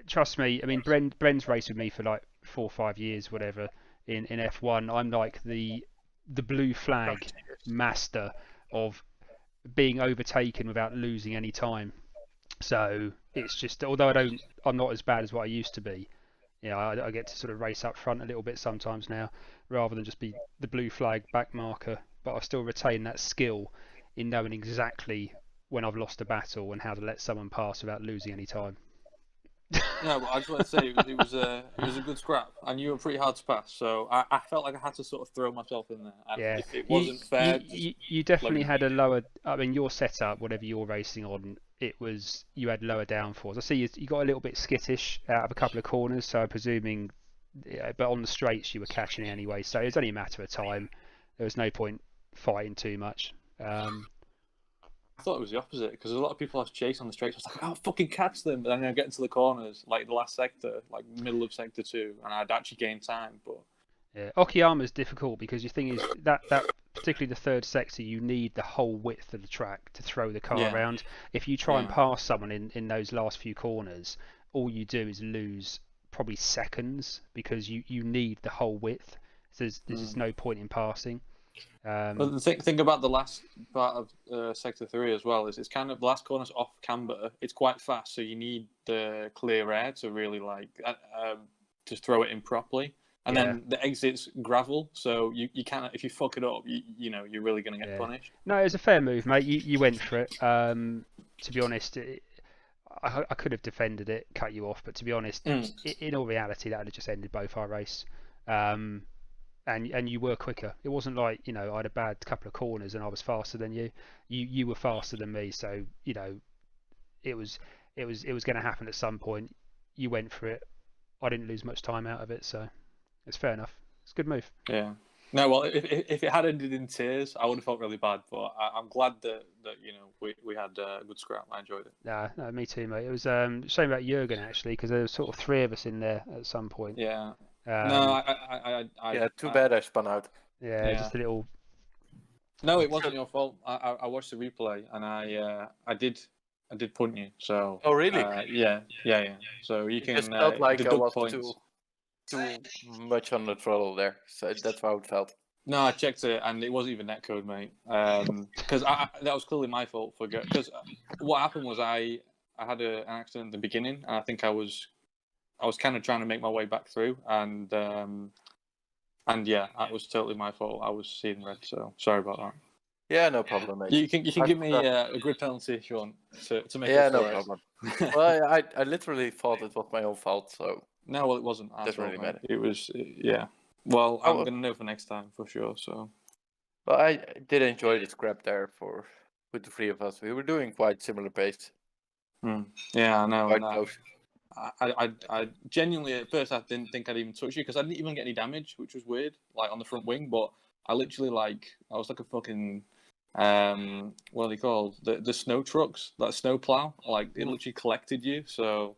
D: trust me. I mean, Bren's raced with me for like 4 or 5 years, whatever. In F1, I'm like the blue flag master of being overtaken without losing any time. So it's just, although I'm not as bad as what I used to be. You know, I get to sort of race up front a little bit sometimes now, rather than just be the blue flag back marker. But I still retain that skill in knowing exactly when I've lost a battle and how to let someone pass without losing any time.
C: No, but I just want to say it was a good scrap, and you were pretty hard to pass. So I felt like I had to sort of throw myself in there. And
D: Yeah,
C: if it wasn't fair,
D: you definitely
C: let me-
D: had a lower. I mean, your setup, whatever you're racing on, you had lower downforce. I see you got a little bit skittish out of a couple of corners, so I'm presuming, but on the straights you were catching it anyway. So it was only a matter of time. There was no point fighting too much.
C: thought it was the opposite because a lot of people I was chasing on the straights. I was like, I'll fucking catch them. But then I get into the corners, like the last sector, like middle of sector 2, and I'd actually gain time. But
D: yeah, Okayama is difficult because your thing is that particularly the third sector, you need the whole width of the track to throw the car around. If you try and pass someone in those last few corners, all you do is lose probably seconds because you need the whole width. So there's no point in passing.
C: Well, the thing about the last part of sector 3 as well is it's kind of the last corner's off camber. It's quite fast, so you need the clear air to really like just throw it in properly. And then the exit's gravel, so you can't. If you fuck it up, you know you're really going to get punished.
D: No, it was a fair move, mate. You went for it. To be honest, I could have defended it, cut you off, but to be honest, in all reality, that would have just ended both our race. And you were quicker. It wasn't like I had a bad couple of corners and I was faster than you. You were faster than me, so it was going to happen at some point. You went for it. I didn't lose much time out of it, so it's fair enough. It's a good move.
C: Yeah. No, well, if it had ended in tears, I would have felt really bad. But I'm glad that we had a good scrap. I enjoyed it.
D: No, me too, mate. It was a shame about Jurgen actually, because there was sort of 3 of us in there at some point.
C: Yeah.
D: No,
G: yeah, too bad I spun out.
D: Yeah, just a little.
C: No, it wasn't your fault. I watched the replay and I did punt you. So.
G: Oh really?
C: Yeah. So you can.
G: It just felt like I was
C: points.
G: too much on the throttle there, so that's how it felt.
C: No, I checked it, and it wasn't even netcode, mate. Because that was clearly my fault because what happened was I had an accident at the beginning, and I think I was kind of trying to make my way back through, and yeah, that was totally my fault. I was seeing red, so sorry about that.
G: Yeah, no problem, mate.
C: You can give me a grid penalty if you want to make.
G: Yeah,
C: it
G: no problem. Well, I literally thought it was my own fault, so.
C: No, well, it wasn't.
G: Doesn't really matter.
C: It was, yeah. Well, I'm gonna know for next time for sure. So.
G: But I did enjoy the scrap there with the 3 of us. We were doing quite similar pace.
C: Yeah, I know.
G: Quite close.
C: I genuinely at first I didn't think I'd even touch you because I didn't even get any damage, which was weird, like on the front wing. But I literally I was like a fucking what are they called? The snow trucks, that snow plow. Like it literally collected you. So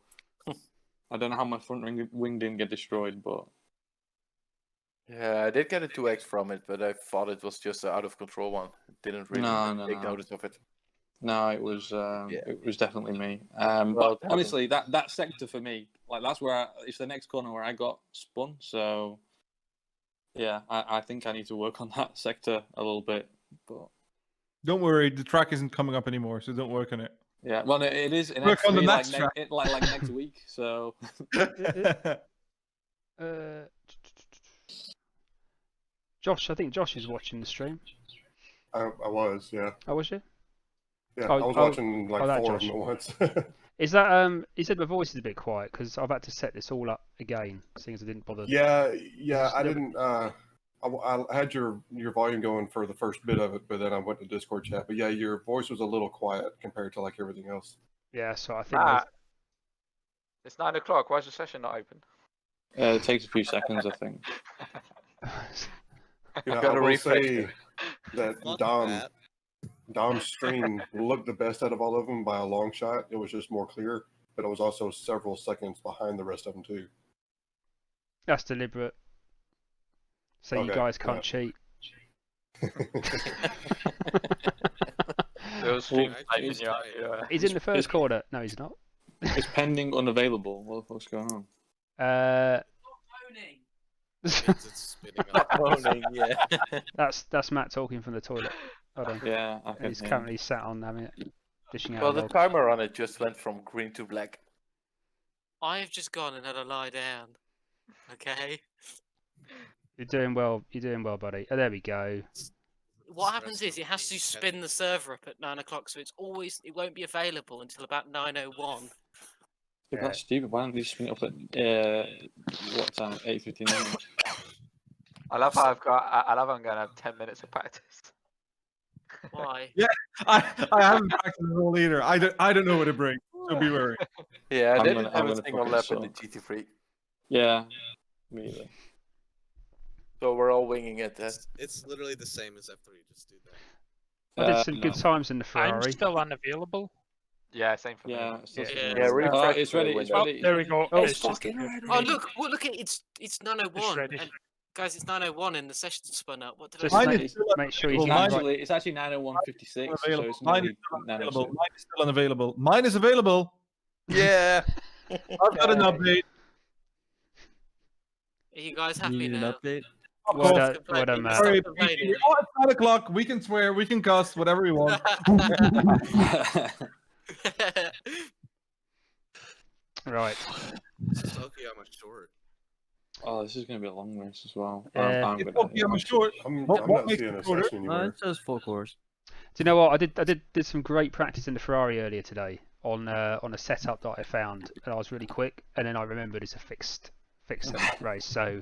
C: I don't know how my front wing didn't get destroyed, but.
G: Yeah, I did get a 2x from it, but I thought it was just an out of control one. Didn't really take notice of it.
C: No, it was definitely me. But honestly, that sector for me, like that's where it's the next corner where I got spun. So yeah, I think I need to work on that sector a little bit. But
F: don't worry, the track isn't coming up anymore, so don't work on it.
C: Yeah, well, it is.
F: Work on the next track,
C: like next week. So.
D: Josh, I think Josh is watching the stream.
A: I was, yeah.
D: Oh, was you?
A: Yeah, I was watching like 4 of them at once.
D: Is that he said my voice is a bit quiet because I've had to set this all up again, seeing as I didn't bother.
A: Yeah, I didn't. I had your volume going for the first bit of it, but then I went to Discord chat. But yeah, your voice was a little quiet compared to like everything else.
D: Yeah, so I think
J: it's 9 o'clock. Why is the session not open?
C: It takes a few seconds, I think.
A: I will say that Dom's stream looked the best out of all of them by a long shot. It was just more clear, but it was also several seconds behind the rest of them too.
D: That's deliberate. So you guys can't cheat. He's in the first quarter. No, he's not.
C: It's pending unavailable. What's going on?
H: It's spinning up.
G: Moaning, yeah.
D: That's Matt talking from the toilet. Hold on.
C: Yeah,
D: he's currently sat on having it, dishing out.
G: Well, the timer on it just went from green to black.
B: I've just gone and had a lie down. Okay.
D: You're doing well. You're doing well, buddy. Oh, there we go.
B: What happens is it has to spin the server up at 9 o'clock, so it won't be available until about 9:01.
C: If that's stupid, why don't we spin it up at what time? 8:59.
J: I love how I'm gonna have 10 minutes of practice.
B: Why?
F: Yeah, I haven't practiced at all either. I don't know what to bring. So be wary.
G: Yeah, I didn't have a single lap in the GT3.
C: Yeah, me either.
G: So we're all winging it.
H: It's literally the same as F3. Just do that.
D: I did some good times in the
K: I'm
D: Ferrari.
K: still unavailable.
J: Yeah, same for me.
G: refresh
C: it's
G: the
C: ready. It's
G: window.
C: ready.
K: There we go.
L: Oh,
K: It's just
B: Oh look at it's 9:01.
K: ready.
B: And guys, it's 9:01 and the session's spun up. What did
D: Just
B: I
F: Mine
B: say?
F: is still
D: make sure you
F: Well,
D: keep
F: mine-
D: right.
C: Actually, it's actually 9:01:56, so
F: available.
C: it's
F: Mine
C: nearly
F: is still unavailable.
C: 9:02.
F: Mine is still unavailable. Mine is available.
G: Yeah.
F: I've got an update.
B: Are you guys
I: You
B: happy
I: need an
B: now?
I: update?
F: Of
D: Well
F: course.
D: done, well done, Matt.
F: Sorry,
B: Stop complaining.
F: it's 9 o'clock. We can swear, we can cuss, whatever we want.
D: Right.
H: This is Okayama short.
C: Oh, this is going to be a long race as well.
F: It's Okayama short.
A: I'm
F: What
A: not
F: makes
A: seeing
F: it
A: a
F: shorter?
A: session
I: No,
A: anywhere.
I: it says full course.
D: Do you know what? I did some great practice in the Ferrari earlier today on a setup that I found, and I was really quick. And then I remembered it's a fixed race, so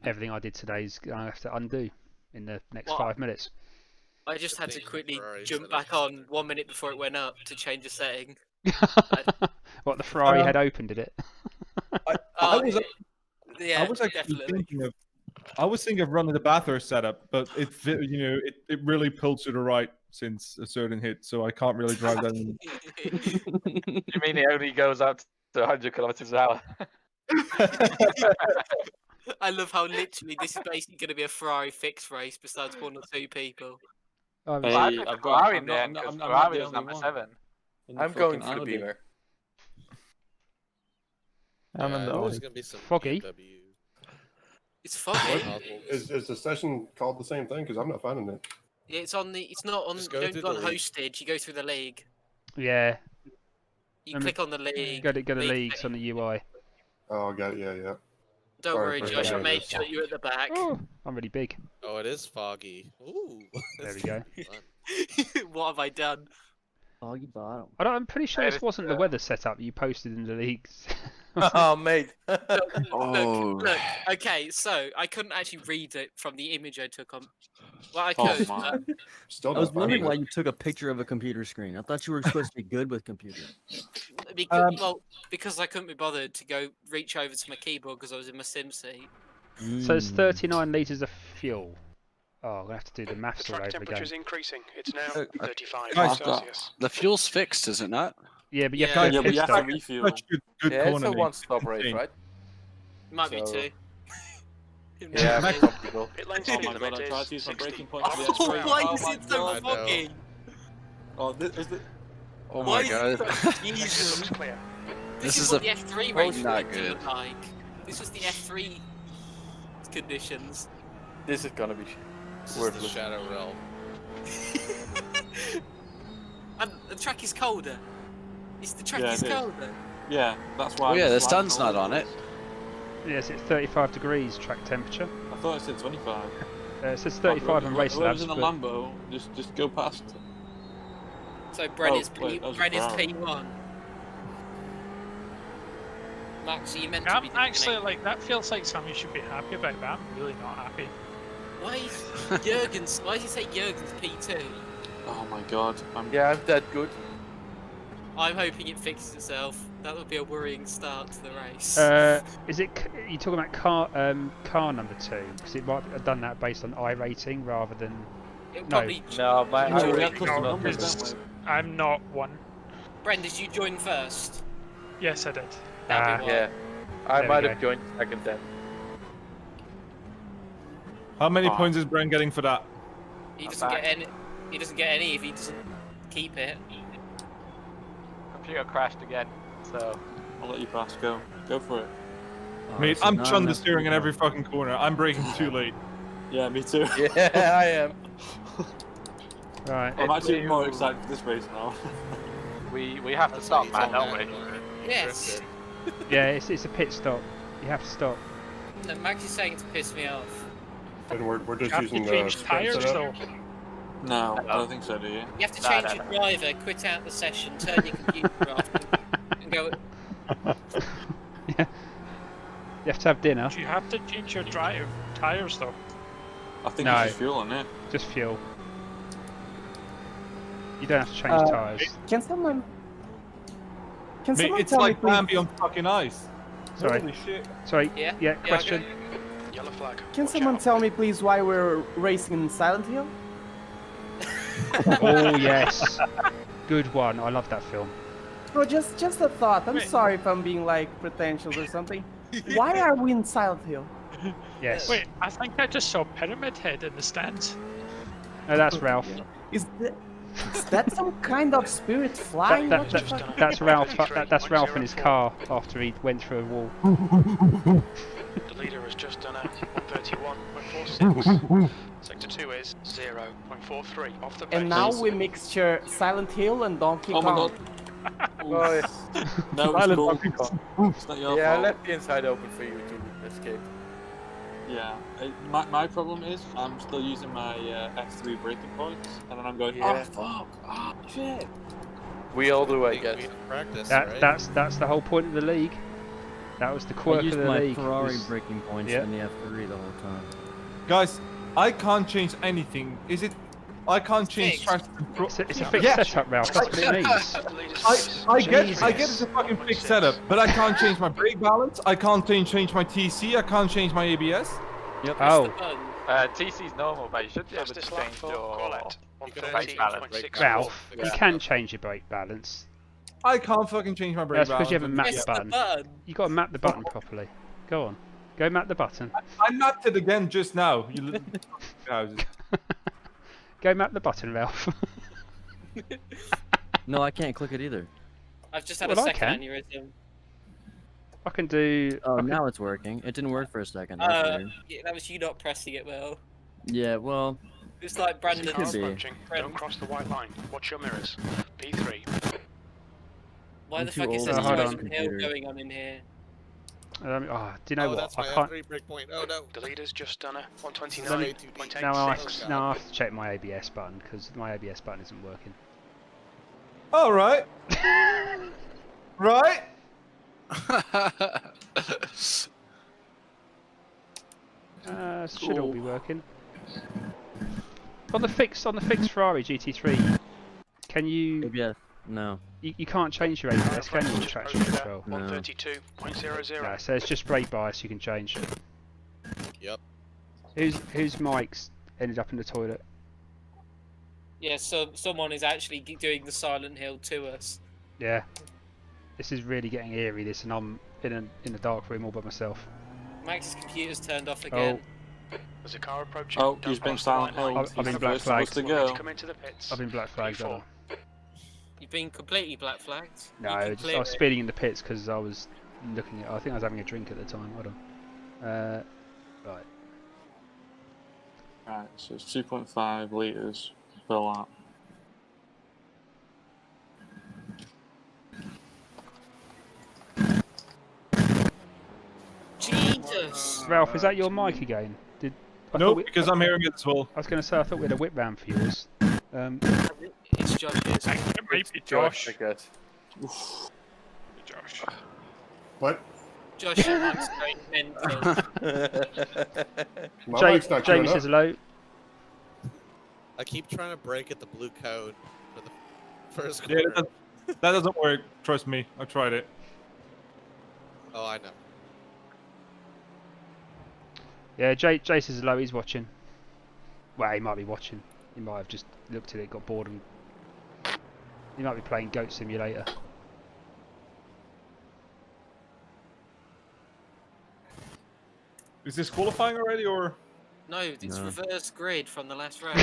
D: everything I did today is going to have to undo in the next 5 minutes.
B: I just had to quickly jump back on 1 minute before it went up to change a setting.
D: What, the Ferrari had opened, did it?
F: I was
B: Yeah,
F: actually
B: definitely.
F: thinking of running the Bathurst setup, but it really pulled to the right since a certain hit, so I can't really drive that.
J: You mean it only goes up to 100 kilometers an hour?
B: I love how literally this is basically going to be a Ferrari fixed race besides 1 or 2 people.
C: Hey, I've got
J: Ferrari
C: I'm
J: in there
C: not,
J: because
C: I'm not
J: Ferrari
C: the
J: is
C: only
J: number
C: one
J: 7.
C: in the
G: I'm going
C: fucking
G: for the
C: Audi.
G: Beamer.
M: I'm in the
H: there's
M: Audi.
H: gonna be some
D: Foggy.
H: BMW.
B: It's foggy.
A: Is the session called the same thing? Because I'm not finding it.
B: Yeah, it's on the. It's not on.
H: Just
B: You
H: go
B: don't
H: through
B: go
H: the
B: on
H: league.
B: hosted. You go through the league.
D: Yeah.
B: You
D: Let me-
B: click on the league.
D: Go to
B: league
D: leagues on the UI.
A: Oh, I got it. Yeah.
B: Don't
A: Sorry
B: worry,
A: for
B: Josh. I
A: showing
B: made
A: this.
B: sure you're at the back.
D: Oh, I'm really big.
H: Oh, it is foggy. Ooh.
D: There we go.
B: What have I done?
I: Foggy bottom.
D: I'm pretty sure
J: Hey,
D: this wasn't the weather setup you posted in the leagues.
G: Oh, mate.
B: Look. Okay, so I couldn't actually read it from the image I took on. Well, I
C: Oh
B: could.
C: my.
A: Still
I: I was
A: not finding
I: wondering why
A: it.
I: you took a picture of a computer screen. I thought you were supposed to be good with computers.
B: Because I couldn't be bothered to go reach over to my keyboard because I was in my sim seat.
D: So it's 39 litres of fuel. Oh, I'm going to have to do the
K: The
D: maths all
K: track
D: over
K: temperature
D: again.
K: is increasing. It's now 35
F: Guys,
K: Celsius.
E: The fuel's fixed, is it not?
D: Yeah, but you
B: Yeah.
D: have to
C: Yeah,
D: go
C: but you
D: pit
C: have to
D: stop.
C: refuel.
F: Such good
G: Yeah, it's a
F: corner.
G: one-stop race, right?
B: Might be
G: So-
B: 2.
G: Yeah,
F: Max-
G: some people.
K: Pit lane
C: Oh
K: speed
C: my god,
K: limit
C: I tried to
K: is
C: use my
K: 60.
C: braking point for the
B: Oh,
C: X3.
B: why
C: Oh
B: is
C: my
B: it so
C: god.
B: foggy?
C: Oh, this is the...
E: Oh
B: Why
E: my
B: is
E: god.
B: it so-
K: It
B: Jesus.
K: looks clear.
B: This
E: This
B: is
E: is
B: what
E: a
B: the F3 race
E: not
B: would
E: good.
B: look like. This was the F3 conditions.
G: This is gonna be
H: This is the
G: worthless.
H: Shadow Realm.
B: And the track is colder. The track
C: Yeah,
B: is
C: it is.
B: colder.
C: Yeah, that's why...
E: Oh yeah, the
C: sliding
E: sun's
C: all
E: not
C: over
E: on it.
D: Yes, it's 35 degrees track temperature.
C: I thought it said 25.
D: It says 35 on race
C: Whoever's
D: labs.
C: in the
D: but-
C: Lambo, just go past.
B: So Bren
C: Oh,
B: is
C: wait, that was
B: Bren is
C: Ferrari.
B: P1. Max, are you meant to
K: I'm
B: be
K: actually like that feels like something you should be happy about, but I'm really not happy.
B: Why is Jurgen's? Why does he say Jurgen's P2?
C: Oh my god.
G: Yeah, I'm that good.
B: I'm hoping it fixes itself. That would be a worrying start to the race.
D: Is it? You talking about car number 2? Because it might have done that based on iRating rather than.
B: It'll
D: No.
B: probably.
G: No, my
C: No, we
G: I
C: have custom
K: No,
C: numbers,
K: it's-
C: don't we?
K: I'm not one.
B: Bren, did you join first?
K: Yes, I did.
B: That'd be why.
G: Yeah, I
D: There we
G: might
D: go.
G: have joined second then.
F: How many
C: Oh.
F: points is Bren getting for that?
B: He doesn't get any. He doesn't get any if he doesn't keep it.
J: Computer crashed again, so
C: I'll let you pass. Go for it.
I: Oh,
F: Mate,
I: so
F: I'm
I: not
F: chun the
I: enough
F: steering in
I: fuel.
F: every fucking corner. I'm braking too late.
C: Yeah, me too.
G: Yeah, I am.
D: Right.
C: I'm actually more excited for this race now.
J: we have to
H: That's
J: stop,
H: why
J: man,
H: he's
J: don't we?
H: on that.
B: Yes.
D: Yeah, it's a pit stop. You have to stop.
B: No, Max is saying to piss me off.
A: And we're
K: You
A: just
K: have
A: using
K: to
A: the
K: change
A: sprint
K: tires
A: setup.
K: though.
C: No, I don't think so, do you?
B: You have to
J: No,
B: change
J: no,
B: your
J: no.
B: driver, quit out the session, turn your computer off, and go.
D: Yeah. You have to have dinner.
K: Do you have to change your tires though?
C: I think
D: No.
C: it's just fuel on it.
D: Just fuel. You don't have to change tyres.
L: Can someone
F: Mate,
L: tell
F: it's
L: me,
F: like
L: please?
F: Bambi on fucking ice.
D: Sorry.
F: Holy shit.
D: Sorry.
B: Yeah.
D: Yeah. Question.
K: Yellow flag.
L: Can
K: Watch
L: someone
K: out.
L: tell me, please, why we're racing in Silent Hill?
D: Oh yes, good one. I love that film.
L: Bro, just a thought. I'm sorry if I'm being like pretentious or something. Why are we in Silent Hill?
D: Yes.
K: Wait, I think I just saw Pyramid Head in the stands.
D: No, that's Ralph.
L: Is that some kind of spirit flying?
D: That's Ralph. That's Ralph in his car after he went through a wall.
K: The leader has just done a 131.46. Sector 2 is 0.43 off the pace.
L: And now we mixture Silent Hill and Donkey Kong.
C: Oh my god.
G: Oh, yeah.
C: That was cool. It's not your
G: Yeah, I
C: fault.
G: left the inside open for you to escape.
C: Yeah. My problem is I'm still using my F3 breaking points, and then I'm going,
G: Yeah.
C: oh fuck, oh shit.
G: We all do, I guess.
H: Practice,
D: That's the whole point of the league. That was the quirk
I: I used
D: of the
I: my
D: league.
I: Ferrari breaking points
D: Yep.
I: in the F3 the whole time.
F: Guys, I can't change anything. Is it? I can't change traction control.
D: It's a fixed setup, Ralph. That's what it means.
F: I get it's a fucking fixed setup, but I can't change my brake balance. I can't change my TC. I can't change my ABS.
D: Yep. Oh.
J: TC's normal, but you should be able to change your brake balance.
D: Ralph, you can change your brake balance.
F: I can't fucking change my brake
D: That's
F: balance.
D: because you haven't mapped the button. You got to map the button properly. Go on, go map the button.
F: I mapped it again just now. You little houses.
D: Go map the button, Ralph.
I: No, I can't click it either.
B: I've just had
D: Well,
B: a
D: I
B: second
D: can.
B: aneurysm.
D: I can do.
I: Oh, now it's working. It didn't work for a second. That's weird.
B: Yeah, that was you not pressing it well.
I: Yeah, well.
B: It's like Brandon's.
I: Could be.
K: Don't cross the white line. Watch your mirrors. P3.
B: Why
I: I'm
B: the
I: too
B: fuck is
I: old
B: there
I: to use
B: Silent
I: a
B: Hill
I: computer.
B: going on in here?
D: Do you know what?
H: That's my
D: I can't.
H: F3 breakpoint. Oh no.
K: The leader's just done a
D: Now I
K: 129.86.
D: have to check my ABS button because my ABS button isn't working.
F: All right. Right.
D: Should all be working. On the fixed Ferrari GT3, can you?
I: ABS. No.
D: You can't change your ABS, can you? Traction control.
I: No.
K: 132.00.
D: No, so it's just brake bias you can change.
H: Yep.
D: Whose mic's ended up in the toilet?
B: Yeah, so someone is actually doing the Silent Hill to us.
D: Yeah. This is really getting eerie. This, and I'm in a dark room all by myself.
B: Max's computer's turned off again.
K: There's a car approaching.
C: Oh, he's been Silent Hill.
D: I've been black flagged.
K: Come into the pits.
D: I've been black flagged.
K: P4.
B: You've been completely black flagged.
D: No, I was speeding in the pits because I was looking at. I think I was having a drink at the time. Hold on. Right.
C: Right, so it's 2.5 litres per lap.
B: Jesus!
D: Ralph, is that your mic again?
F: No, because I'm hearing it as well.
D: I was going to say I thought we had a whip round for yours.
B: It's Josh's.
K: Maybe Josh.
G: I guess.
K: Josh.
A: What?
B: Josh, your mic's going mental.
A: My mic's not
D: Jamie
A: queuing
D: says
A: up.
D: hello.
H: I keep trying to break at the blue code for the first
F: Yeah,
H: corner.
F: that doesn't work. Trust me, I tried it.
H: Oh, I know.
D: Yeah, Jay says hello. He's watching. Well, he might be watching. He might have just looked at it, got bored, and he might be playing Goat Simulator.
F: Is this qualifying already, or?
B: No, it's
I: No.
B: reverse grid from the last race.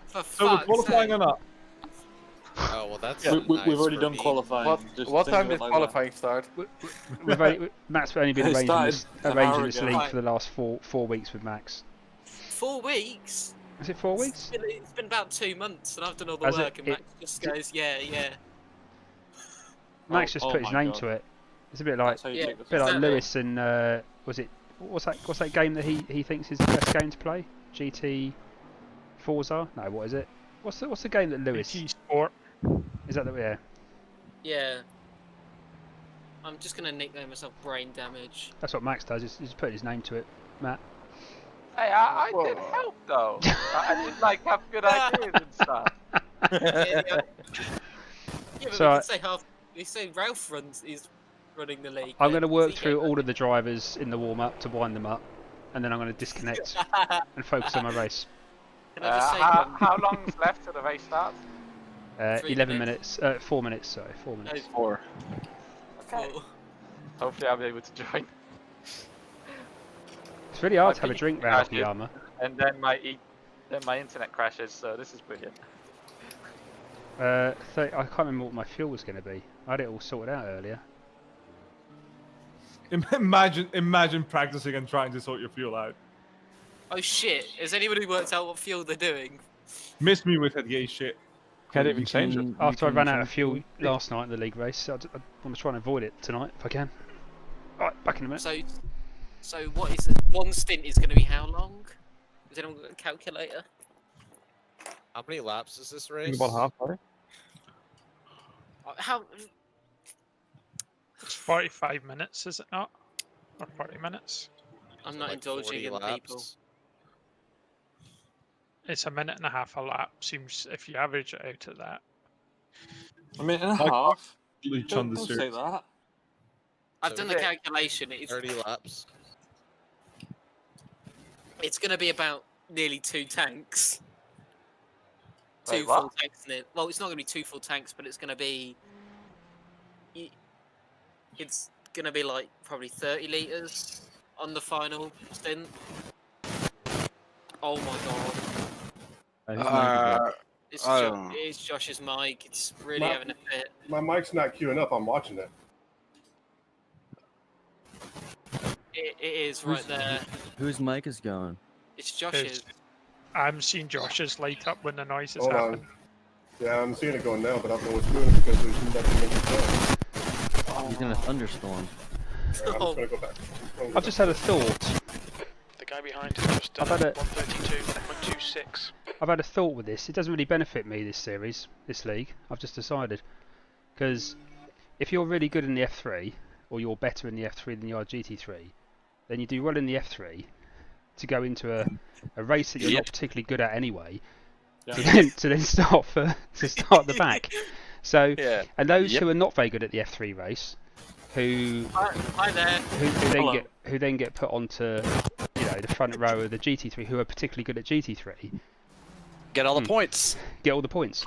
B: For
F: So we're
B: fuck's
F: qualifying
B: sake.
F: or not?
H: Oh well, that's
C: We've
H: nice
C: already
H: for
C: done
H: me.
C: qualifying. Just
G: What
C: think
G: time
C: of it
G: did
C: like
G: qualifying start?
D: Matt's only been
C: It
D: arranging
C: started
D: this,
C: an
D: arranging
C: hour
D: this
C: ago.
D: league for the last four weeks with Max.
B: 4 weeks?
D: Is it 4 weeks?
B: It's been about 2 months, and I've done all the
D: Has it-
B: work, and Max just goes, yeah.
D: Max just
C: oh
D: put his
C: my
D: name
C: God.
D: to it. It's a bit like
C: That's how you
B: Yeah.
C: take the
D: bit like
B: Exactly.
D: Lewis and what's that game that he thinks is the best game to play? GT Forza? No, what is it? What's the game that Lewis?
K: Sport.
D: Is that the
B: Yeah. I'm just gonna nickname myself Brain Damage.
D: That's what Max does. He's putting his name to it, Matt.
J: Hey, I did help though. I did like have good ideas and stuff.
B: Yeah, but
D: So,
B: we can say we say Ralph is running the league.
D: I'm
B: then.
D: going to work
B: Is he
D: through
B: going-
D: all of the drivers in the warm up to wind them up, and then I'm going to disconnect and focus on my race.
B: Can I just say
J: how long's left till the race starts?
D: 11 minutes. 4 minutes. Sorry, 4 minutes.
E: 4.
J: Okay. Hopefully I'll be able to join.
D: It's really hard to have a drink round Okayama.
J: And then my internet crashes, so this is brilliant.
D: I can't remember what my fuel was going to be. I had it all sorted out earlier.
F: Imagine practicing and trying to sort your fuel out.
B: Oh shit! Has anybody worked out what fuel they're doing?
F: Missed me with that gay shit.
M: Can't even change it.
D: After I ran out of fuel last night in the league race, so I want to try and avoid it tonight if I can. Alright, back in a minute.
B: So what is it? One stint is going to be how long? Has anyone got a calculator?
H: How many laps is this race?
M: About halfway.
B: How?
K: It's 45 minutes, is it not? Or 40 minutes?
B: I'm not indulging in people.
K: It's a minute and a half a lap. Seems if you average it out at that.
C: A minute and a half.
F: Don't
C: say that.
B: I've done the calculation. It's
H: 30 laps.
B: It's going to be about nearly 2 tanks.
J: Wait,
B: Two full tanks in it. Well, it's not going to be 2 full tanks, but it's going to be. It's going to be like probably 30 litres on the final stint. Oh my god. It's Josh's mic. It's really having a fit.
A: My mic's not queuing up. I'm watching it.
B: It is right there.
I: Whose mic is going?
B: It's Josh's.
K: I'm seeing Josh's light up when the noises
A: Hold
K: happen.
A: on. Yeah, I'm seeing it going now, but I don't know what's doing it because there's nothing in the
I: He's in a thunderstorm.
A: I'm just gonna go back.
D: I've just had a thought.
K: The guy behind has just done 132.26.
D: I've had a thought with this. It doesn't really benefit me, this series, this league. I've just decided. Because if you're really good in the F3, or you're better in the F3 than you are GT3, then you do well in the F3 to go into a race that you're not particularly good at anyway, to then start the back. So, and those who are not very good at the F3 race, who then get put onto the front row of the GT3, who are particularly good at GT3,
E: get all the points.
D: Get all the points.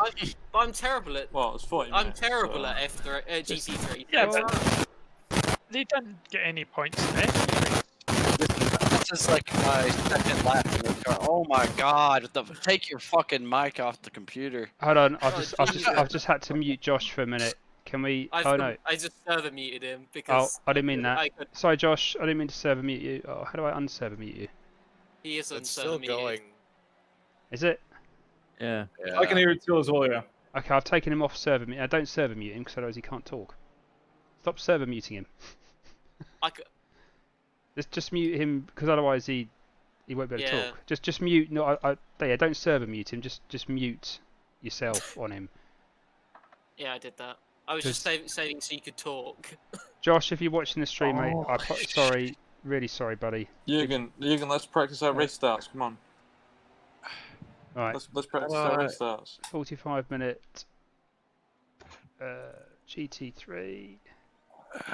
B: I'm terrible at.
C: Well, it's 40
B: I'm terrible at F3, GT3.
K: Yeah, but they didn't get any points today.
E: This is like my second lap in the car. Oh my god! Take your fucking mic off the computer.
D: Hold on, I've just had to mute Josh for a minute. Can we? No.
B: I just server muted him because.
D: Oh, I didn't mean that. Sorry, Josh. I didn't mean to server mute you. Oh, how do I unserver mute you?
B: He is
H: still going.
D: Is it?
F: Yeah. I can hear it still as well. Yeah.
D: Okay, I've taken him off server mute. I don't server mute him because otherwise he can't talk. Stop server muting him. Just mute him because otherwise he won't be able to talk. Just mute. No, don't server mute him. Just mute yourself on him.
B: Yeah, I did that. I was just saving so you could talk.
D: Josh, if you're watching the stream, mate, sorry, really sorry, buddy.
C: Jürgen, let's practice our race starts. Come on.
D: All right.
C: Let's practice our race starts.
D: 45-minute GT3.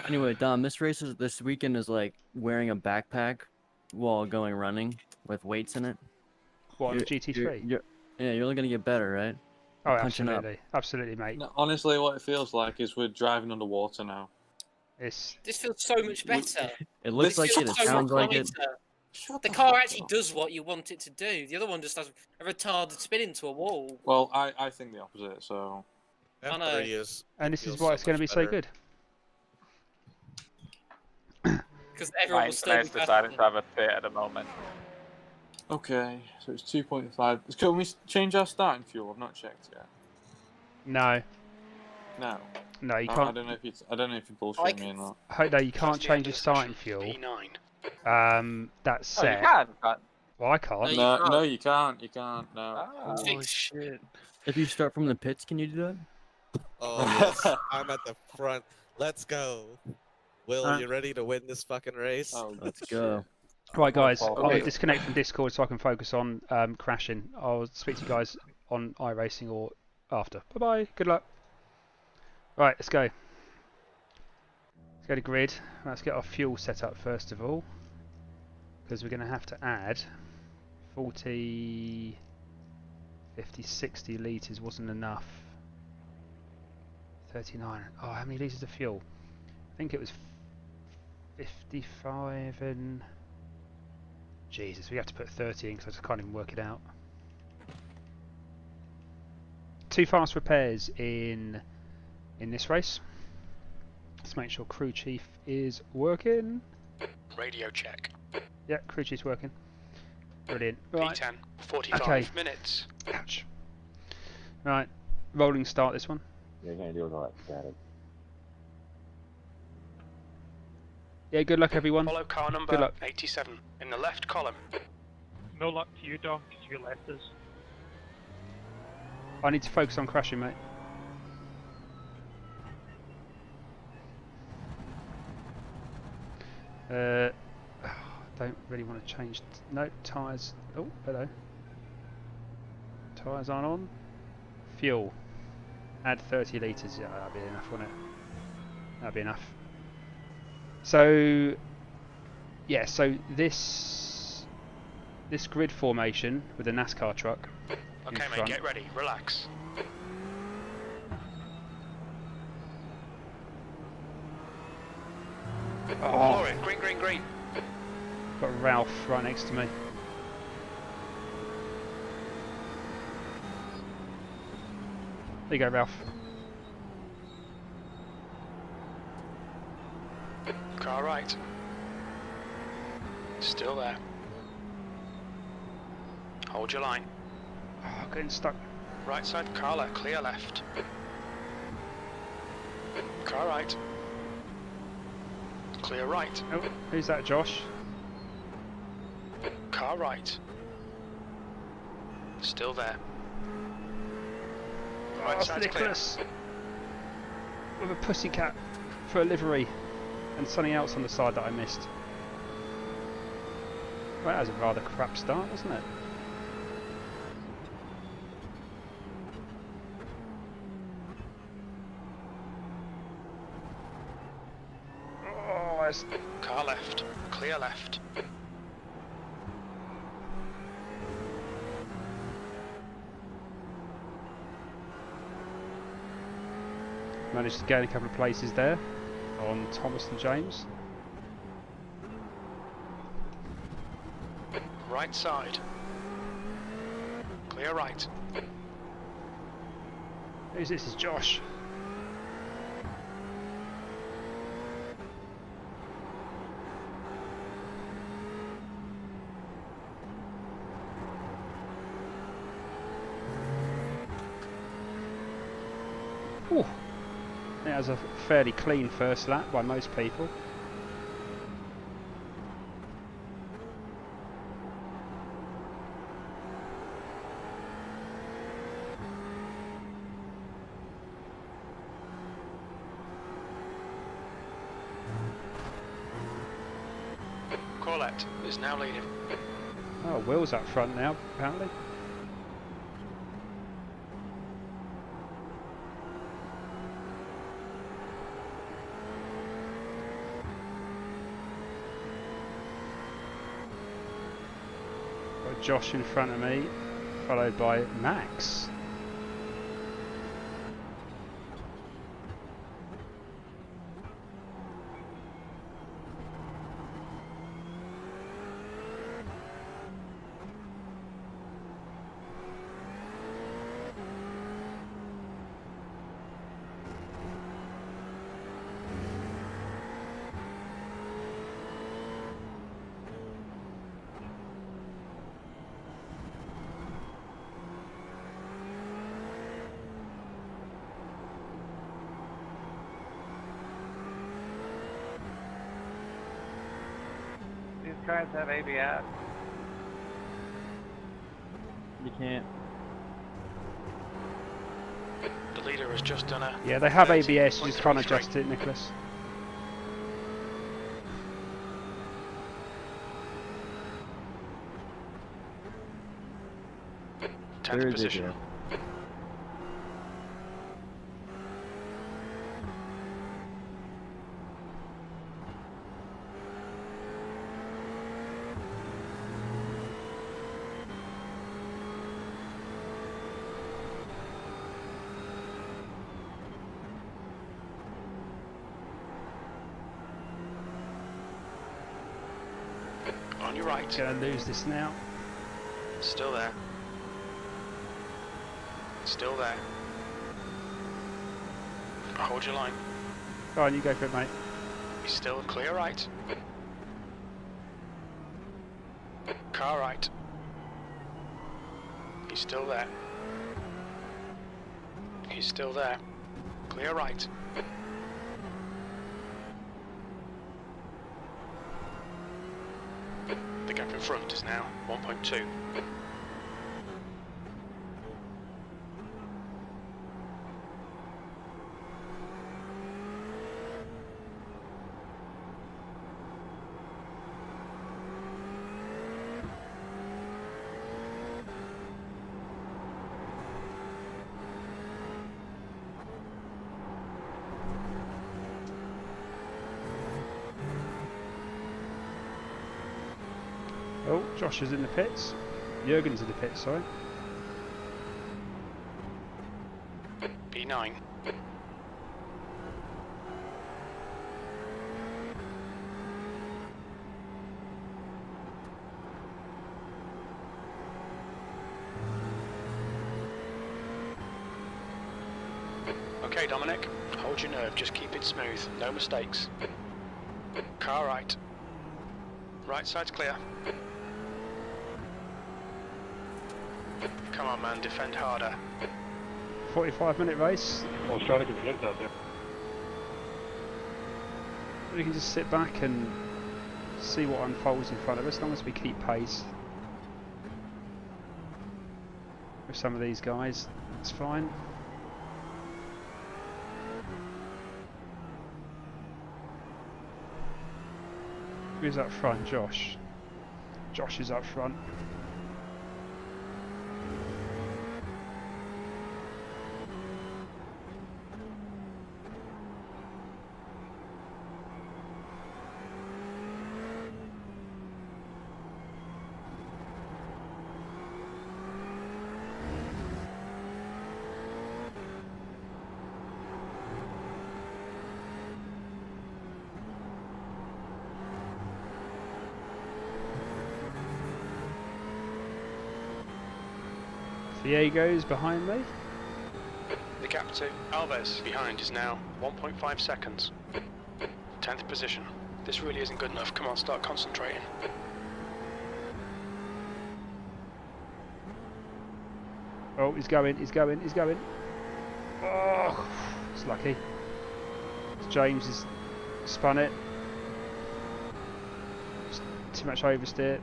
I: Anyway, Dom, this weekend is like wearing a backpack while going running with weights in it.
D: What, on the GT3?
I: You're only gonna get better, right?
D: Oh, absolutely, mate.
C: No, honestly, what it feels like is we're driving underwater now.
B: This feels so much better.
I: It looks like it. It sounds like it.
B: The car actually does what you want it to do. The other one just has a retarded spin into a wall.
C: Well, I think the opposite. So.
B: I know.
D: And this is why it's going to be so good.
B: Because everyone was still
J: deciding to have a fit at the moment.
C: Okay, so it's 2.5. Can we change our starting fuel? I've not checked yet.
D: No.
C: No.
D: No, you can't.
C: I don't know if you bullshit me or not.
D: No, you can't change your starting fuel. That's set.
J: Oh, you can.
D: Well, I can't.
C: No, you can't. You can't. No.
H: Oh shit!
I: If you start from the pits, can you do that?
H: Oh yes, I'm at the front. Let's go. Will, you ready to win this fucking race?
I: Oh, let's go.
D: Right, guys, I'll disconnect from Discord so I can focus on crashing. I'll speak to you guys on iRacing or after. Bye-bye. Good luck. Right, let's go. Let's go to grid. Let's get our fuel set up first of all, because we're going to have to add 40. 50, 60 litres wasn't enough. 39. Oh, how many litres of fuel? I think it was 55 and... Jesus, we have to put 30 in because I just can't even work it out. 2 fast repairs in this race. Let's make sure crew chief is working.
K: Radio check.
D: Yeah, crew chief's working. Brilliant. Right.
K: P10, 45 minutes.
D: Ouch. Right, rolling start this one.
N: You're gonna deal with all that static.
D: Yeah, good luck everyone.
K: Follow car
D: Good
K: number
D: luck.
K: 87 in the left column.
O: No luck to you, Dom, because you left us.
D: I need to focus on crashing, mate. Don't really want to change. No, tyres. Oh, hello. Tyres aren't on. Fuel. Add 30 litres. Yeah, that'll be enough, won't it? That'll be enough. So, yeah. So this grid formation with a NASCAR truck.
K: Okay, mate, get ready. Relax.
D: Oh.
K: It. Green, green, green.
D: Got Ralph right next to me. There you go, Ralph.
K: Car right. Still there. Hold your line.
D: Oh, getting stuck.
K: Right side car left, clear left. Car right. Clear right.
D: Oh, who's that, Josh?
K: Car right. Still there. Right side's clear.
D: Nicholas. With a pussycat for a livery and something else on the side that I missed. Well, that was a rather crap start, wasn't it? Oh, that's...
K: Car left. Clear left.
D: Managed to gain a couple of places there on Thomas and James.
K: Right side. Clear right.
D: Who's this? Is Josh. Ooh. That was a fairly clean first lap by most people.
K: Corlett is now leading.
D: Oh, Will's up front now, apparently. Got Josh in front of me, followed by Max.
O: These cars have ABS.
I: You can't.
K: The leader has just done a...
D: Yeah, they have ABS, you just can't adjust it, Nicholas.
K: Tenth position. On your right.
D: Gonna lose this now.
K: Still there. Still there. Hold your line.
D: Go on, you go for it, mate.
K: He's still clear right. Car right. He's still there. He's still there. Clear right. The gap in front is now 1.2.
D: Oh, Josh is in the pits. Jürgen's in the pits, sorry.
K: P9. Okay, Dominic, hold your nerve, just keep it smooth, no mistakes. Car right. Right side's clear. Come on, man, defend harder.
D: 45-minute race.
A: I was trying to get out there.
D: We can just sit back and see what unfolds in front of us, as long as we keep pace with some of these guys. It's fine. Who's up front? Josh. Josh is up front. Diego's behind me.
K: The gap to Alves behind is now 1.5 seconds. 10th position. This really isn't good enough. Come on, start concentrating.
D: Oh, he's going. Oh, it's lucky. James has spun it. Just too much oversteer.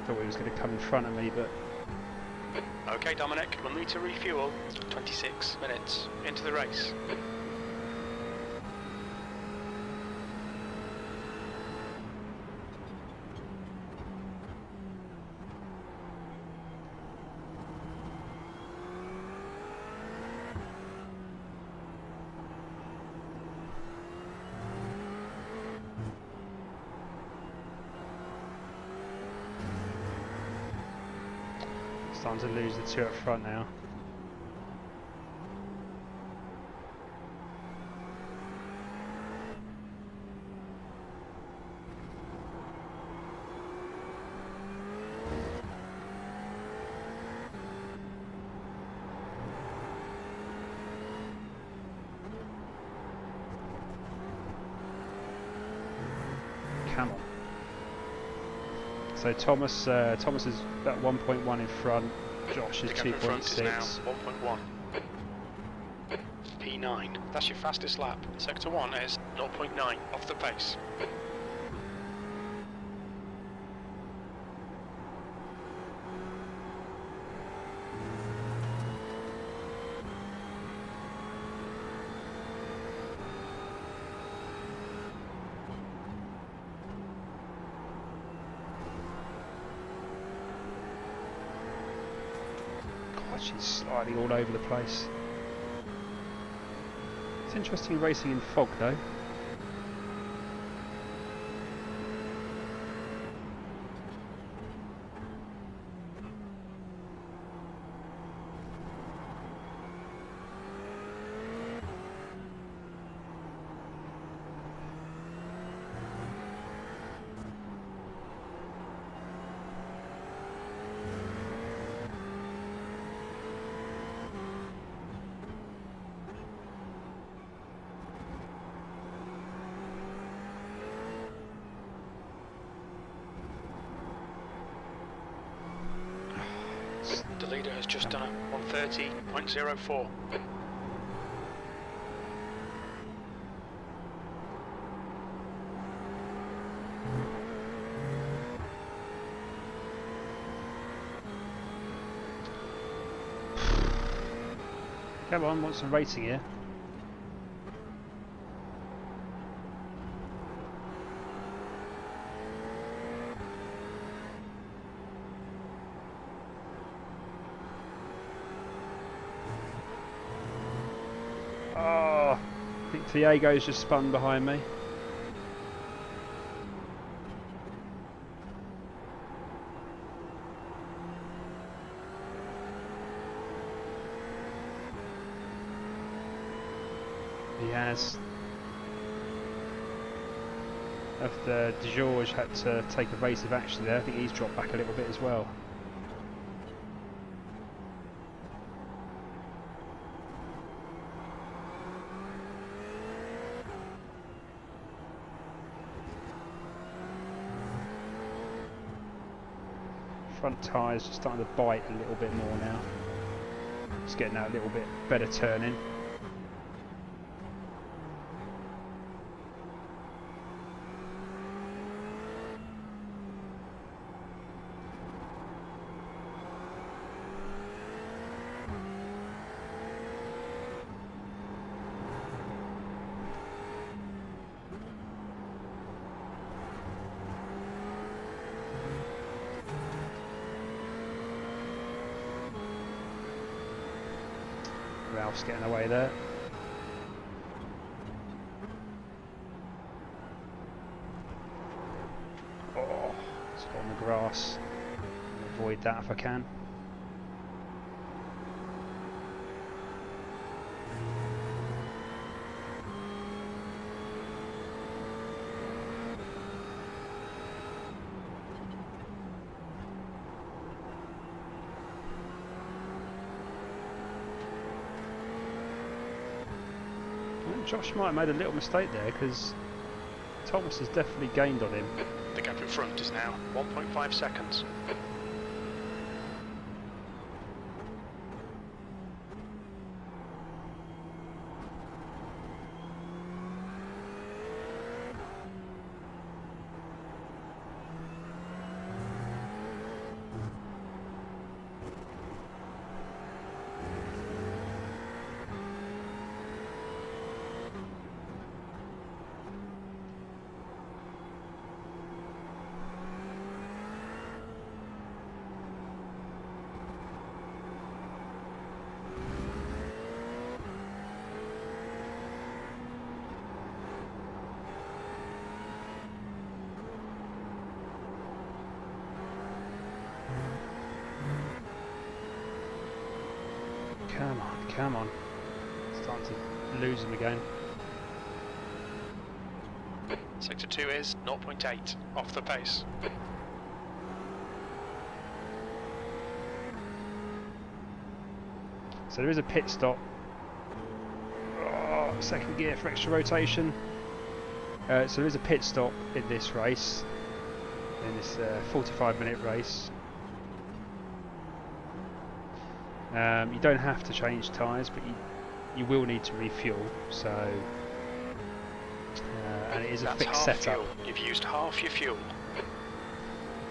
D: Thought he was going to come in front of me, but...
K: Okay, Dominic, we'll need to refuel. 26 minutes into the race.
D: Starting to lose the two up front now. Camel. So Thomas is about 1.1 in front. Josh is 2.6.
K: 1.1. P9. That's your fastest lap. Sector 1 is 0.9 off the pace.
D: She's sliding all over the place. It's interesting racing in fog though.
K: The leader has just done a 130.04.
D: Come on, want some racing here. Oh, I think Diego's just spun behind me. He has. After DeGeorge had to take evasive action there, I think he's dropped back a little bit as well. Front tyres just starting to bite a little bit more now. Just getting that little bit better turning. Ralph's getting away there. Oh, it's got on the grass. Avoid that if I can. Josh might have made a little mistake there because Thomas has definitely gained on him.
K: The gap in front is now 1.5 seconds.
D: Come on, come on. Starting to lose him again.
K: Sector 2 is 0.8 off the pace.
D: So there is a pit stop. Oh, second gear for extra rotation. So there is a pit stop in this race, in this 45-minute race. You don't have to change tyres, but you will need to refuel. So, and it is a fixed setup.
K: Fuel. You've used half your fuel.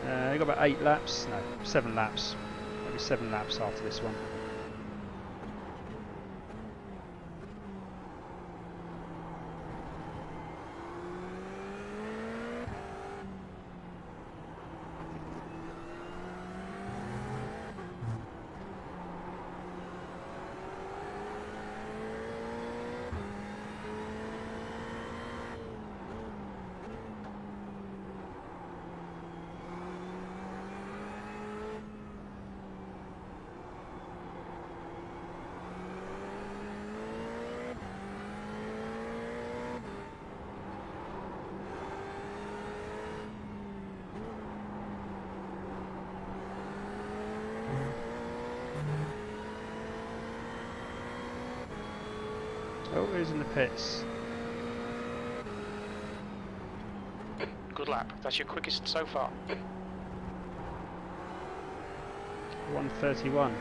D: You've got about 8 laps, no, 7 laps. Maybe 7 laps after this one. Oh, who's in the pits?
K: Good lap. That's your quickest so far.
D: 1:31.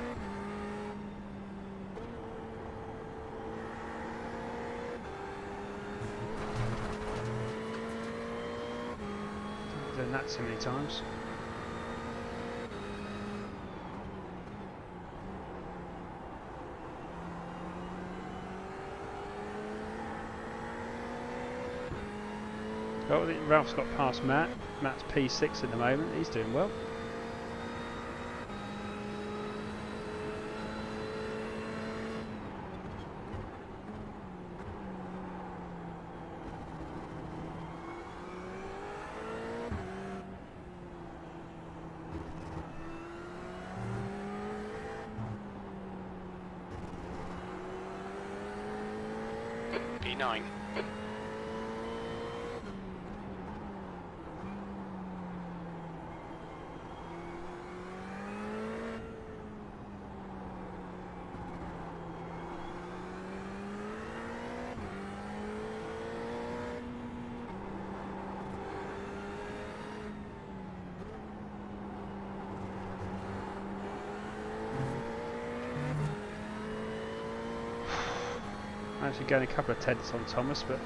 D: Done that so many times. Oh, Ralph's got past Matt. Matt's P6 at the moment. He's doing well.
K: P9.
D: Actually going a couple of tenths on Thomas, but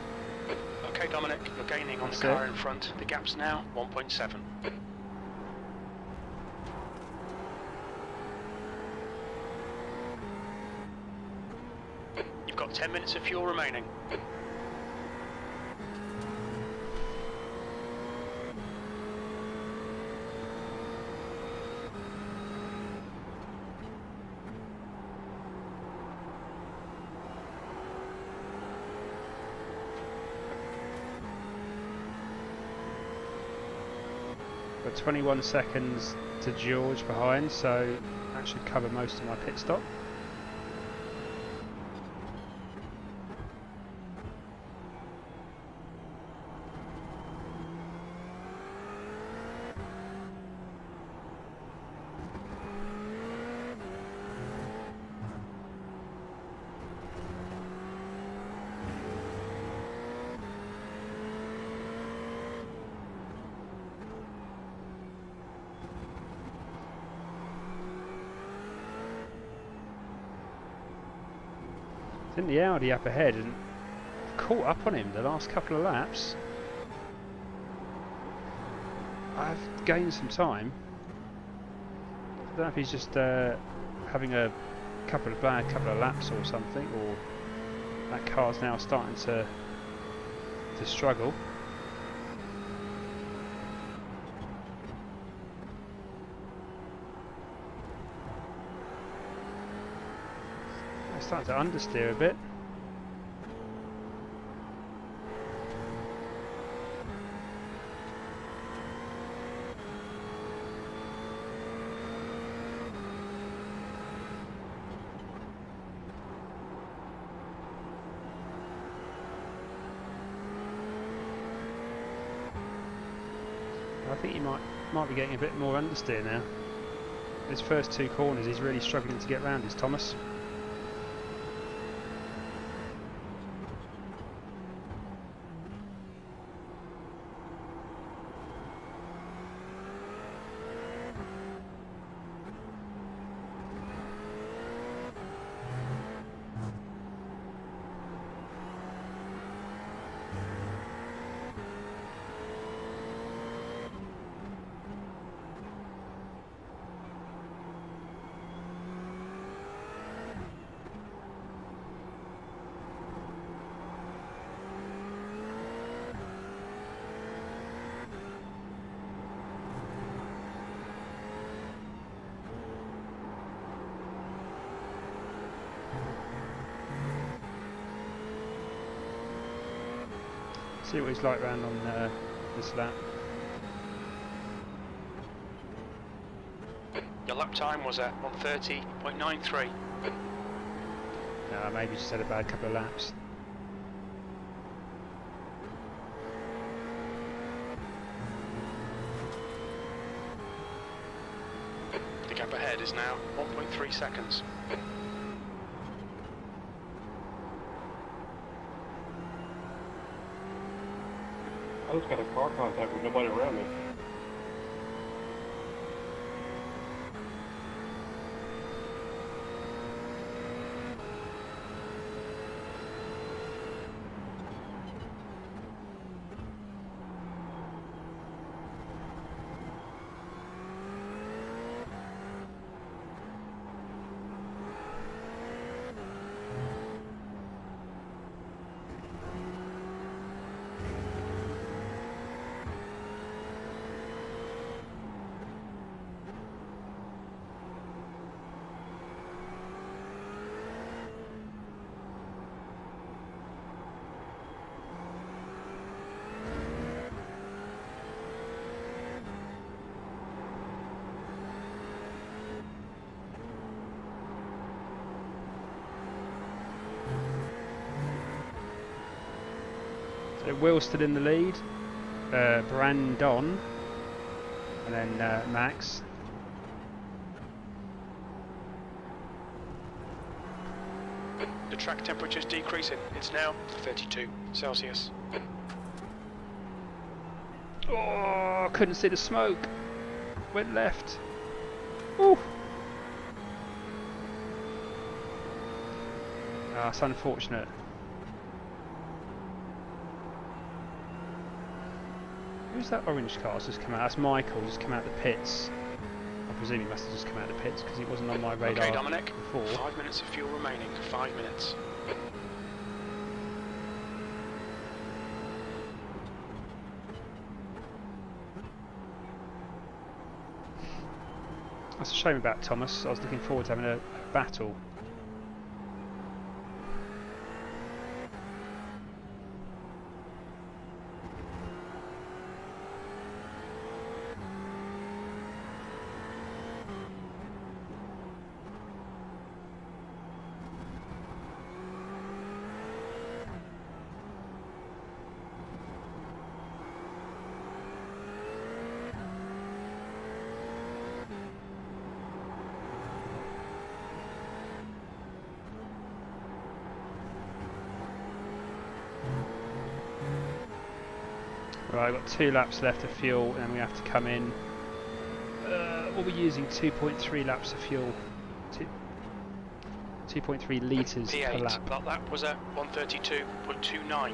K: Okay, Dominic, you're gaining on the car in front. The gap's now 1.7. You've got 10 minutes of fuel remaining.
D: got 21 seconds to George behind, so that should cover most of my pit stop. I think the Audi up ahead and caught up on him the last couple of laps. I've gained some time. I don't know if he's just having a couple of laps or something, or that car's now starting to struggle. Starting to understeer a bit. I think he might be getting a bit more understeer now. His first two corners he's really struggling to get round, is Thomas. See what he's like round on this lap.
K: Your lap time was at 1:30.93.
D: Maybe just had a bad couple of laps.
K: The gap ahead is now 1.3 seconds.
A: I just got a car contact with nobody around me.
D: So Will's still in the lead. Brandon. And then Max.
K: The track temperature is decreasing. It's now 32 Celsius.
D: Oh, couldn't see the smoke. Went left. Ooh. Ah, it's unfortunate. Who's that orange car that's just come out? That's Michael, just come out of the pits. I presume he must have just come out of the pits because he wasn't on my radar
K: Okay, Dominic.
D: before.
K: 5 minutes of fuel remaining. 5 minutes.
D: That's a shame about Thomas. I was looking forward to having a battle. Right, I've got 2 laps left of fuel, and then we have to come in. What we're using 2.3 laps of fuel, 2.3 litres per
K: P8.
D: lap.
K: That lap was at 132.29.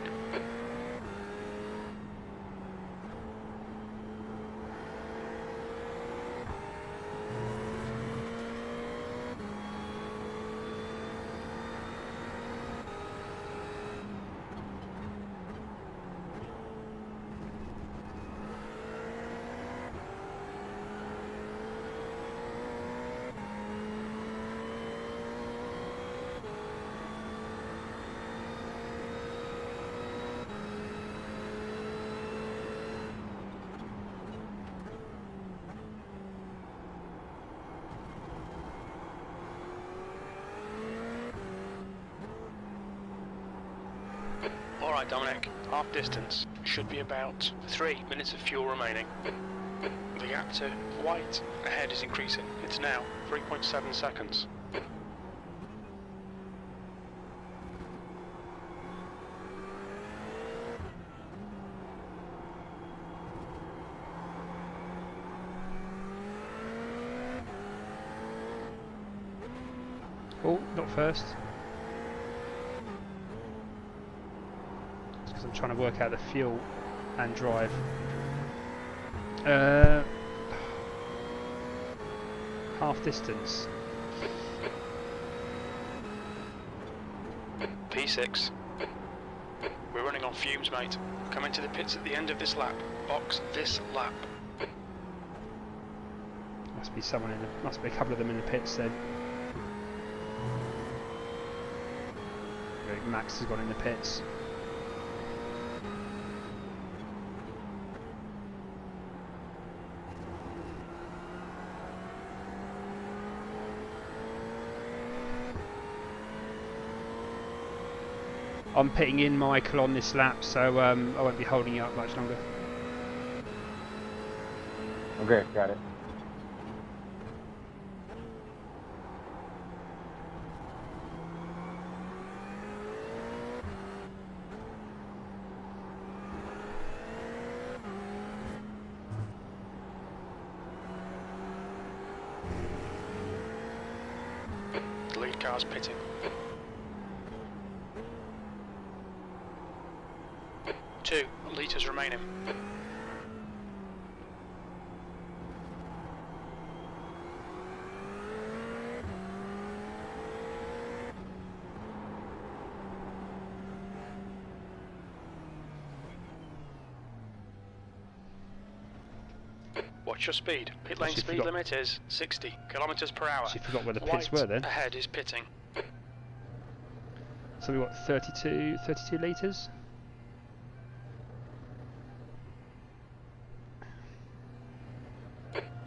K: Alright, Dominic, half distance. Should be about 3 minutes of fuel remaining. The gap to white ahead is increasing. It's now 3.7 seconds.
D: Oh, not first. Because I'm trying to work out the fuel and drive. Half distance.
K: P6. We're running on fumes, mate. Come into the pits at the end of this lap. Box this lap.
D: Must be someone in the, must be a couple of them in the pits then. Max has gone in the pits. I'm pitting in Michael on this lap, so I won't be holding you up much longer.
N: Okay, got it.
K: The lead car's pitting. 2 litres remaining. Watch your speed. Pit lane speed limit is 60 kilometers per hour.
D: She forgot where the pits
K: White
D: were then.
K: ahead is pitting.
D: So we got 32 litres.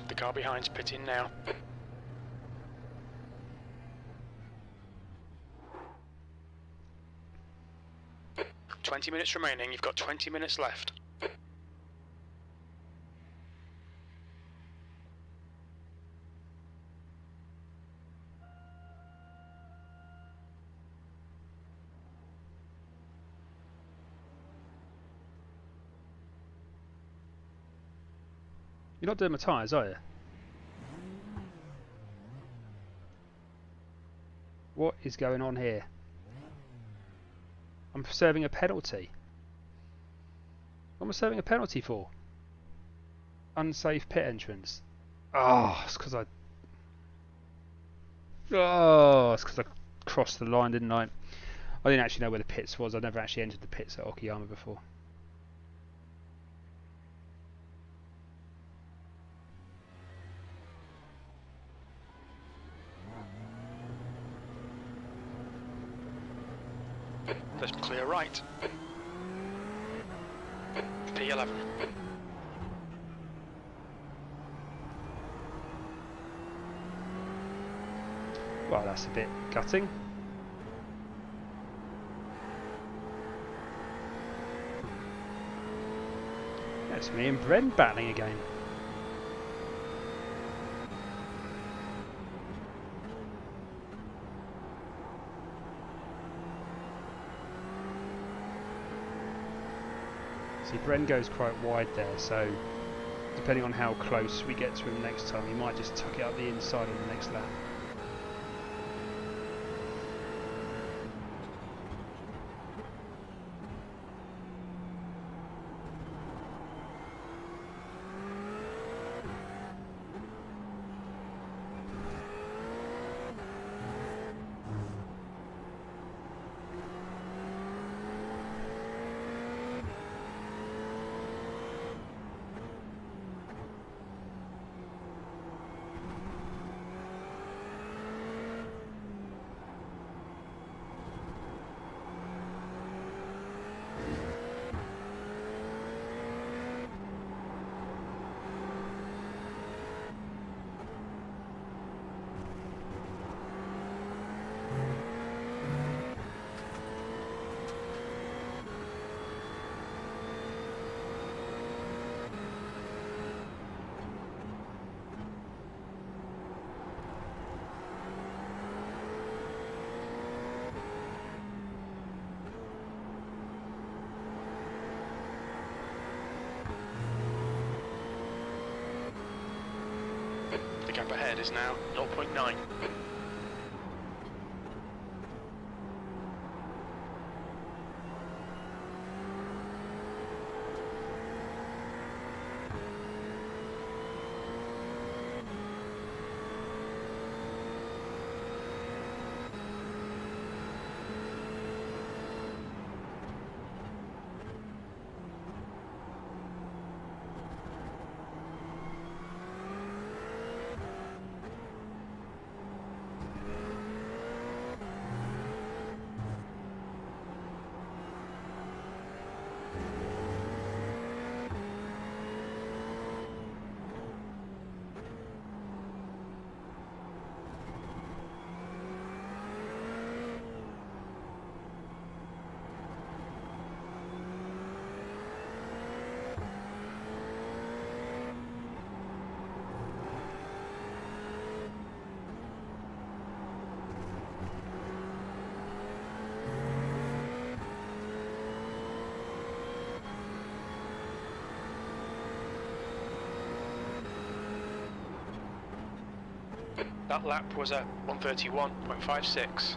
K: The car behind's pitting now. 20 minutes remaining. You've got 20 minutes left.
D: You're not doing my tyres, are you? What is going on here? I'm serving a penalty. What am I serving a penalty for? Unsafe pit entrance. Oh, it's because I crossed the line, didn't I? I didn't actually know where the pits was. I've never actually entered the pits at Okayama before.
K: Let's clear right. P11.
D: Well, that's a bit gutting. That's me and Bren battling again. See, Bren goes quite wide there, so depending on how close we get to him next time, he might just tuck it up the inside on the next lap.
K: The gap ahead is now 0.9. That lap was at 1:31.56.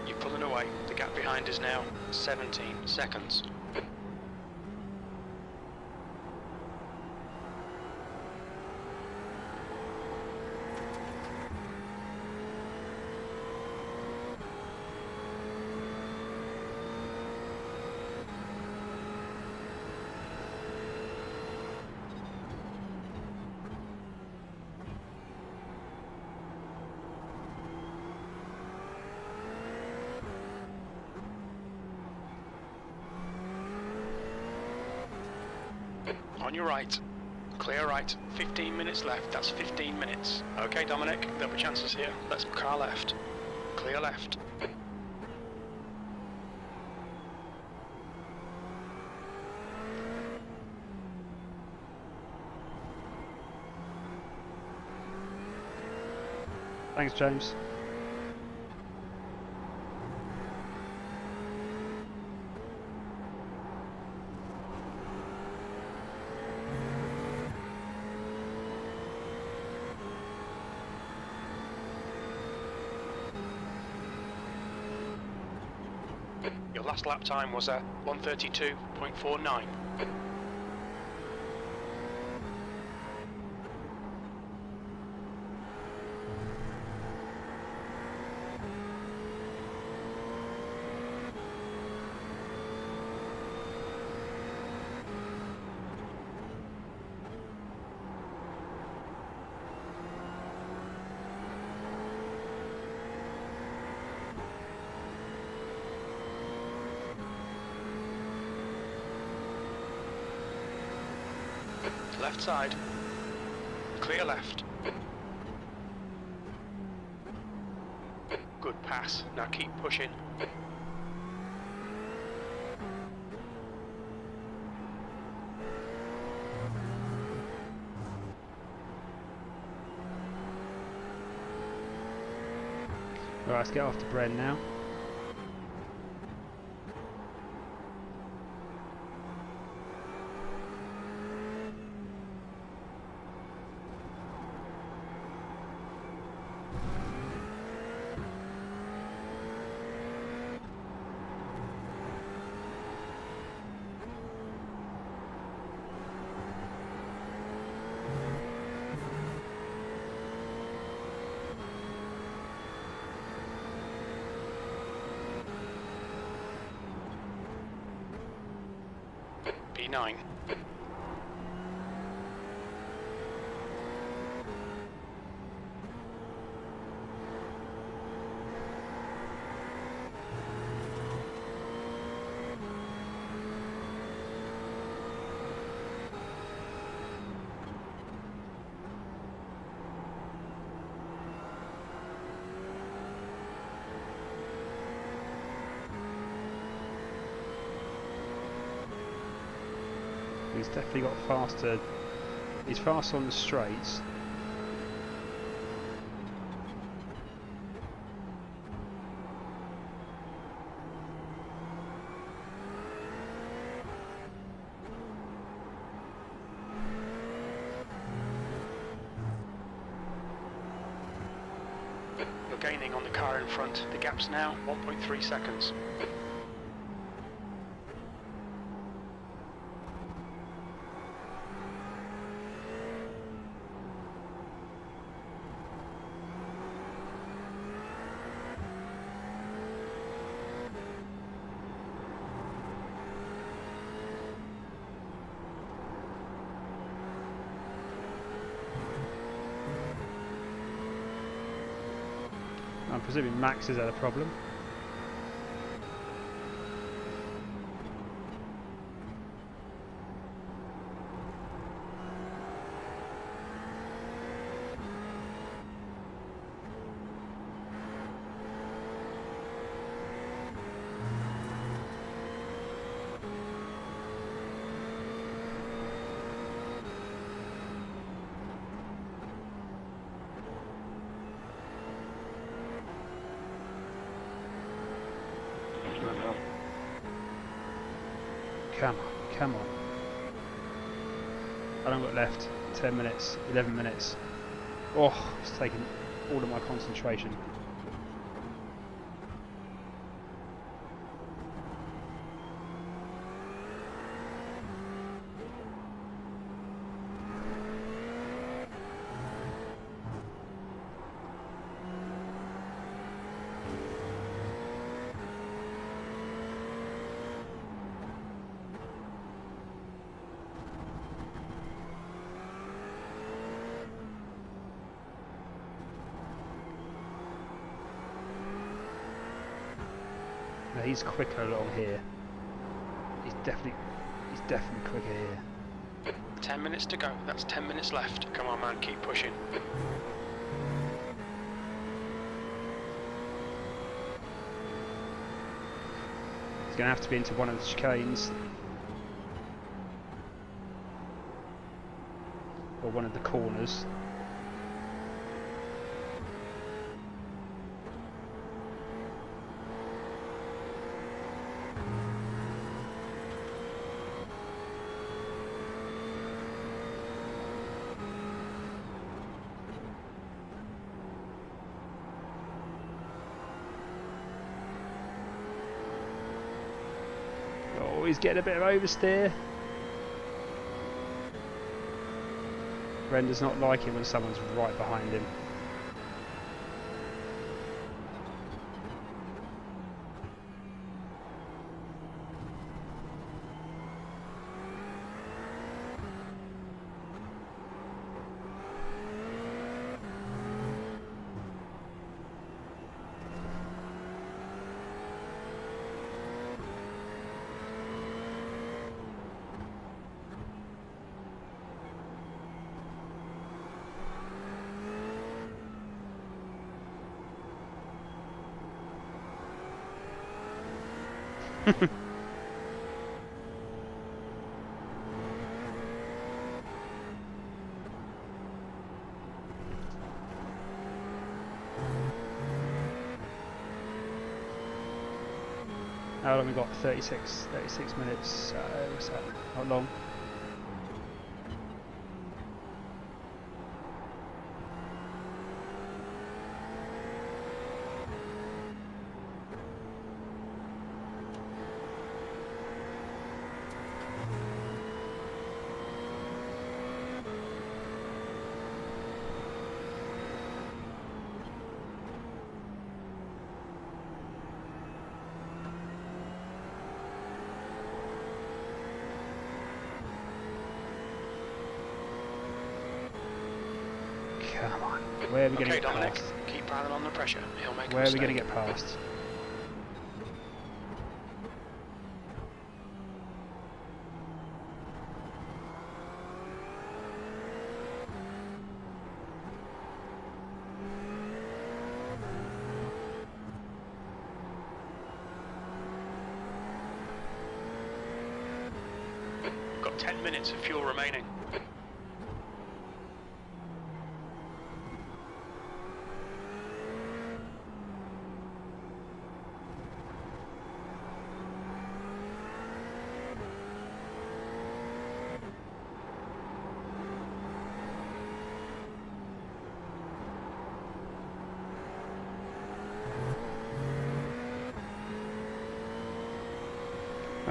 K: You're pulling away. The gap behind is now 17 seconds. On your right. Clear right. 15 minutes left. That's 15 minutes. Okay, Dominic, there'll be chances here. Let's car left. Clear left.
D: Thanks, James.
K: Your last lap time was at 1:32.49. Left side. Clear left. Good pass. Now keep pushing.
D: Right, let's get off to Bren now.
K: P9.
D: He's definitely got faster. He's fast on the straights.
K: You're gaining on the car in front. The gap's now 1.3 seconds.
D: I'm presuming Max has had a problem. Come on, come on. I don't got left. 10 minutes, 11 minutes. Oh, it's taken all of my concentration. No, he's quicker along here. He's definitely quicker here.
K: 10 minutes to go. That's 10 minutes left. Come on, man, keep pushing.
D: It's going to have to be into one of the chicanes. Or one of the corners. Oh, he's getting a bit of oversteer. Ren does not like it when someone's right behind him. How long we got? 36 minutes. What's that? Not long. Come on. Where are we going to get
K: Dominic,
D: past?
K: keep piling on the pressure. He'll make a
D: Where are we
K: mistake.
D: going to get past?
K: Got 10 minutes of fuel remaining.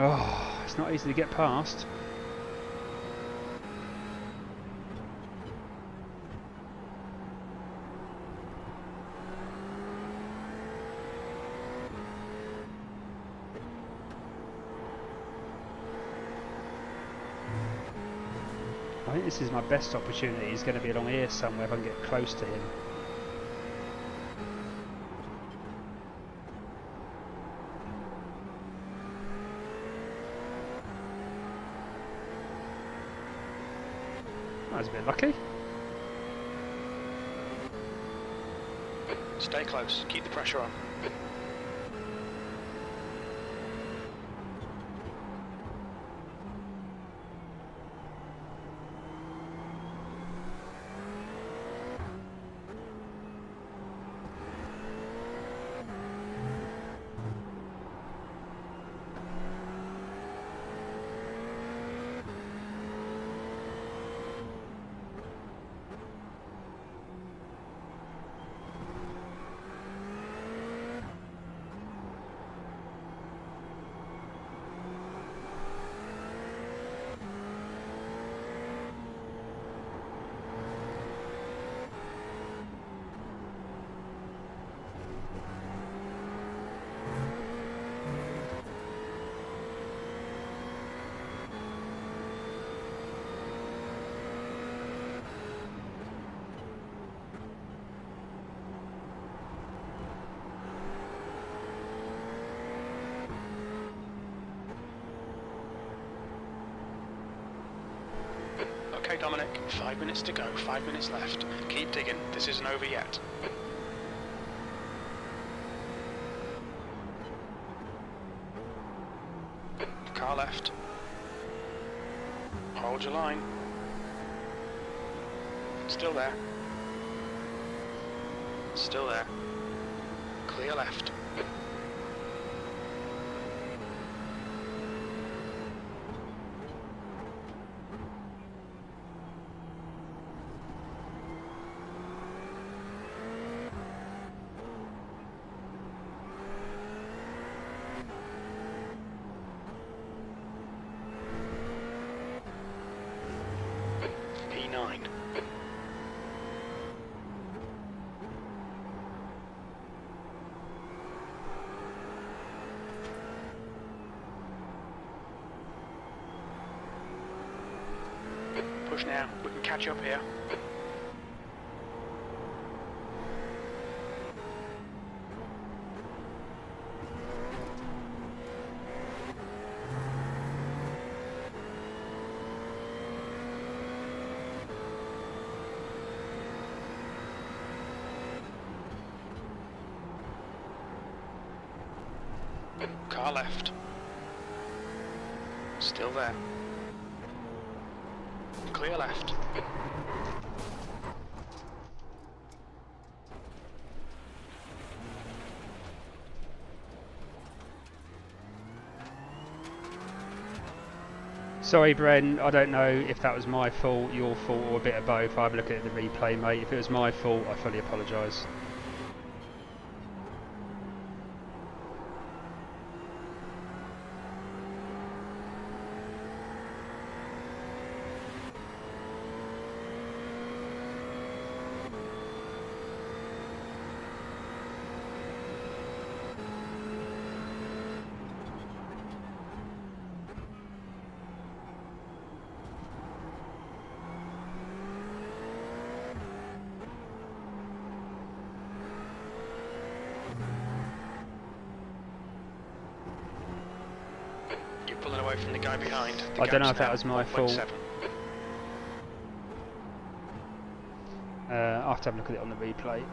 D: Oh, it's not easy to get past. I think this is my best opportunity. He's going to be along here somewhere if I can get close to him. I was a bit lucky.
K: Stay close. Keep the pressure on. Dominic. 5 minutes to go. 5 minutes left. Keep digging. This isn't over yet. Car left. Hold your line. Still there. Still there. Clear left. P9. Push now. We can catch up here. Car left. Still there. Clear left.
D: Sorry, Bren, I don't know if that was my fault, your fault, or a bit of both. I've looked at the replay, mate. If it was my fault, I fully apologise.
K: Pulling away from the guy behind.
D: I don't know if that was my fault. I'll have to have a look at it on the replay.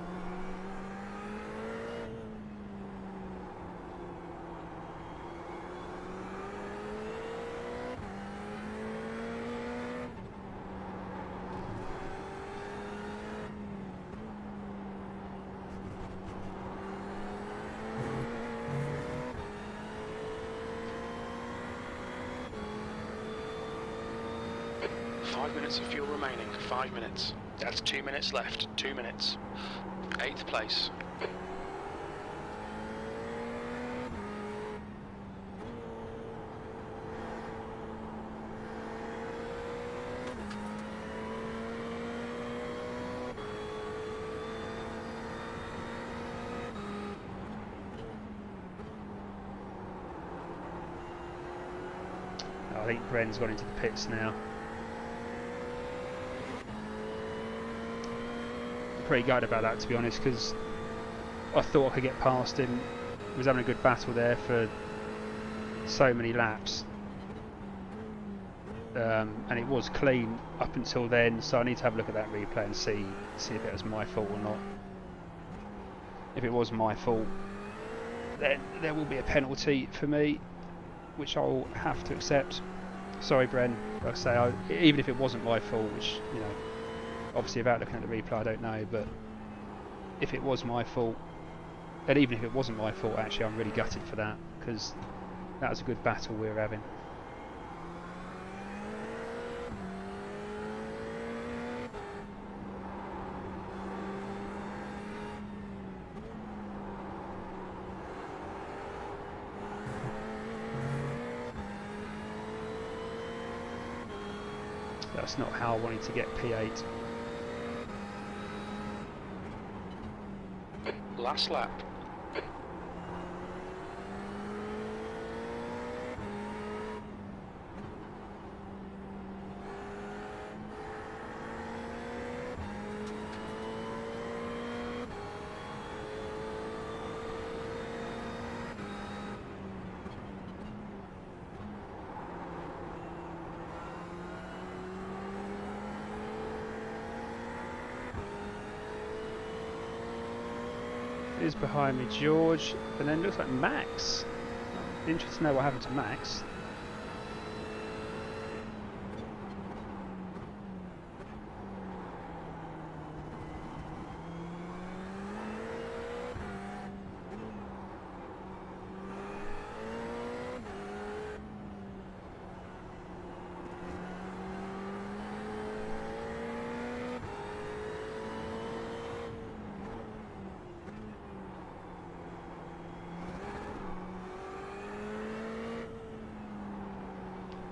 K: Of fuel remaining. 5 minutes. That's 2 minutes left. 2 minutes. 8th place.
D: I think Bren's gone into the pits now. Pretty gutted about that, to be honest, because I thought I could get past him. He was having a good battle there for so many laps, and it was clean up until then, so I need to have a look at that replay and see if it was my fault or not. If it was my fault, then there will be a penalty for me, which I'll have to accept. Sorry, Bren, like I say, even if it wasn't my fault, which, you know, obviously without looking at the replay I don't know, but if it was my fault, and even if it wasn't my fault, actually I'm really gutted for that, because that was a good battle we were having. That's not how I wanted to get P8.
K: Last lap.
D: is behind me, George, and then looks like Max. Interested to know what happened to Max.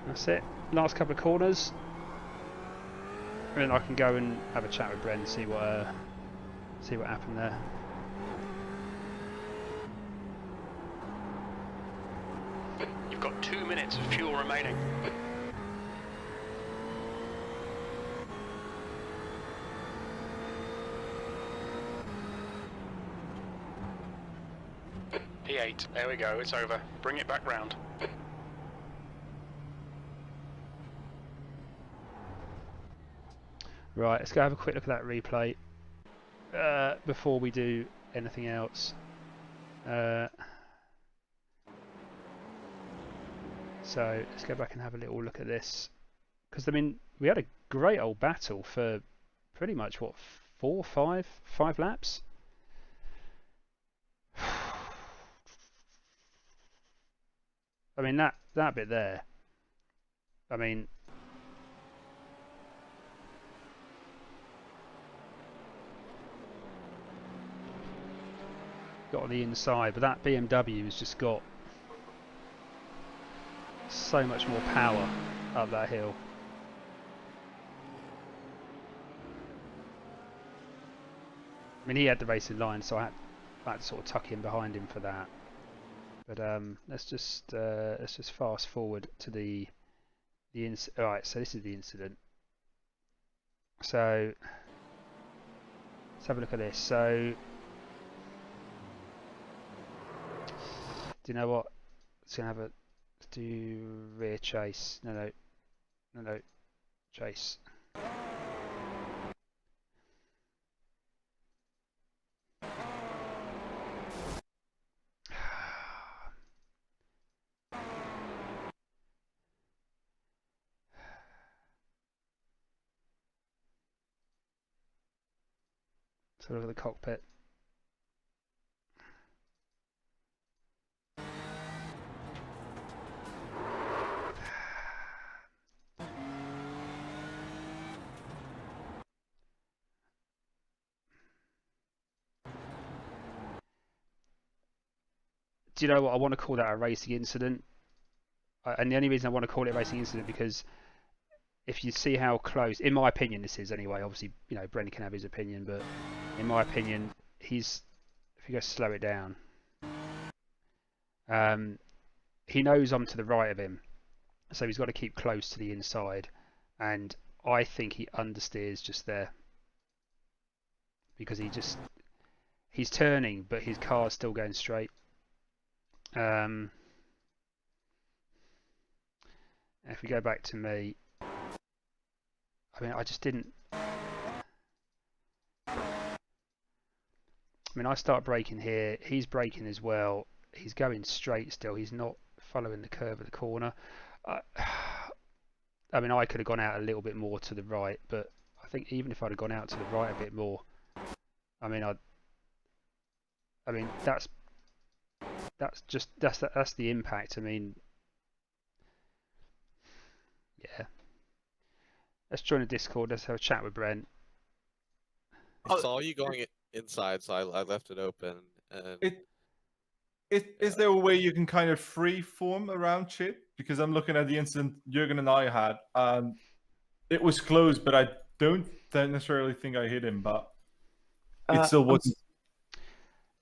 D: That's it. Last couple of corners, and then I can go and have a chat with Brent and see what happened there.
K: You've got 2 minutes of fuel remaining. P8, there we go, it's over. Bring it back round.
D: Right, let's go have a quick look at that replay before we do anything else. So let's go back and have a little look at this, because I mean we had a great old battle for pretty much what, five laps. I mean that bit there. I mean. Got on the inside, but that BMW has just got so much more power up that hill. I mean, he had the racing line, so I had to sort of tuck in behind him for that. But let's just fast forward to the incident. All right, so this is the incident. So let's have a look at this. So. Do you know what? Let's do rear chase. No, chase. So look at the cockpit. Do you know what? I want to call that a racing incident. And the only reason I want to call it a racing incident because if you see how close, in my opinion, this is anyway. Obviously, you know, Brendan can have his opinion, but in my opinion, if you go slow it down, he knows I'm to the right of him, so he's got to keep close to the inside, and I think he understeers just there because he's turning, but his car's still going straight. If we go back to me, I mean, I just didn't. I mean, I start braking here. He's braking as well. He's going straight still. He's not following the curve of the corner. I mean, I could have gone out a little bit more to the right, but I think even if I'd have gone out to the right a bit more, I mean, that's the impact. I mean, yeah. Let's join the Discord. Let's have a chat with Brent.
H: I saw you going inside, so I left it open. And
F: Is there a way you can kind of free form around Chip? Because I'm looking at the incident Jürgen and I had, and it was close, but I don't necessarily think I hit him, but it still wasn't.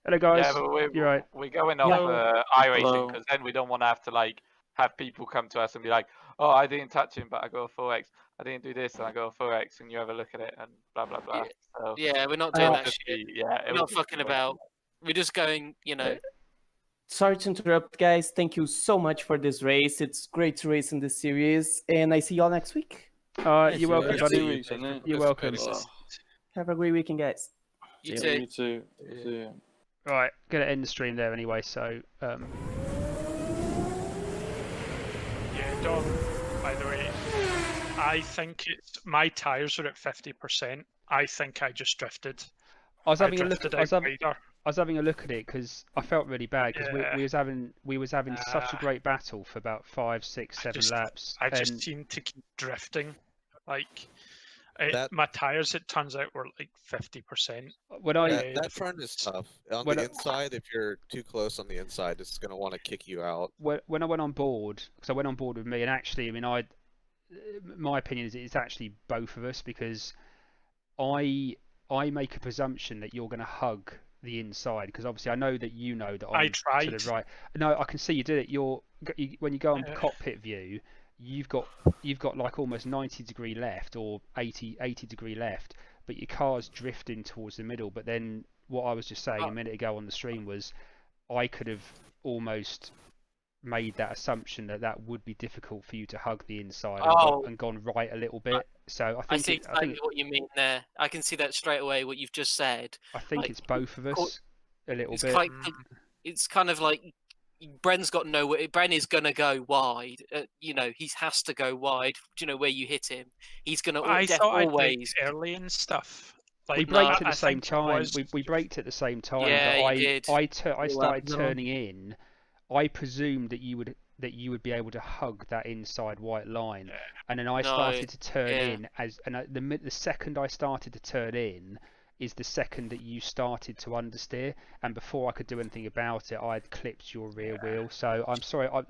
D: Hello guys.
J: Yeah, but
D: you're right.
J: We're going off iRacing because then we don't want to have to like have people come to us and be like, "Oh, I didn't touch him, but I got a 4x. I didn't do this, and I got a 4x." And you have a look at it and blah blah blah. So,
B: yeah, we're not doing that shit.
J: We're
B: not fucking about. We're just going, you know.
L: Sorry to interrupt, guys. Thank you so much for this race. It's great to race in this series, and I see y'all next week.
D: You're welcome, buddy. You're welcome.
L: Have a great weekend, guys.
B: You too.
C: You too. See you.
D: Right, gonna end the stream there anyway. So.
K: Yeah, Dom. By the way, I think it's my tires are at 50%. I think I just drifted.
D: I was having a look.
K: drifted
D: I was
K: out
D: having a look at it because I felt really bad because
K: Yeah.
D: we was having such a great battle for about 5, 6, 7 laps.
K: I just
D: and
K: seemed to keep drifting. Like
H: That-
K: my tires, it turns out, were like 50%.
D: When I
H: that front is tough. On
D: when
H: the
D: I-
H: inside, if you're too close on the inside, it's gonna want to kick you out.
D: when I went on board, because I went on board with me, and actually, I mean, my opinion is it's actually both of us because I make a presumption that you're going to hug the inside because obviously I know that you know that I'm to the right. No, I can see you did it. When you go on cockpit view, you've got like almost 90-degree left or 80-degree left, but your car's drifting towards the middle. But then what I was just saying a minute ago on the stream was I could have almost made that assumption that would be difficult for you to hug the inside and gone right a little bit. So
B: I see exactly what you mean there. I can see that straight away. What you've just said.
D: I think it's both of us a little bit.
B: It's kind of like Bren's got nowhere. Bren is gonna go wide. He has to go wide. Do you know where you hit him? He's gonna always
K: early and stuff. Like,
D: we braked at the same time. We braked at the same time.
B: Yeah,
D: but
B: you did.
D: I started turning in. I presumed that you would be able to hug that inside white line, and then I started to turn in the second I started to turn in is the second that you started to understeer, and before I could do anything about it, I had clipped your rear wheel. So I'm sorry.
K: I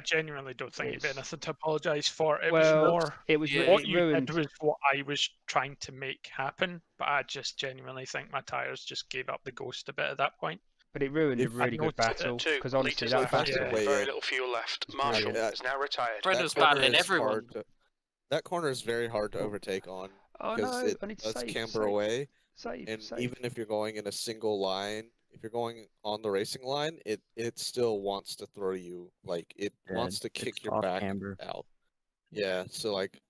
K: genuinely don't think you've anything to apologise for. It was more. What you did was what I was trying to make happen, but I just genuinely think my tires just gave up the ghost a bit at that point.
D: But it ruined a really good battle because honestly, that battle.
K: Very little fuel left. Marshall is now retired.
B: Bren was battling everyone.
H: That corner is very hard to overtake on because it does camber away. Even if you're going in a single line, if you're going on the racing line, it still wants to throw you. Like it wants to kick your back out. Yeah, so like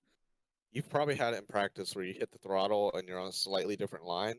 H: you've probably had it in practice where you hit the throttle and you're on a slightly different line,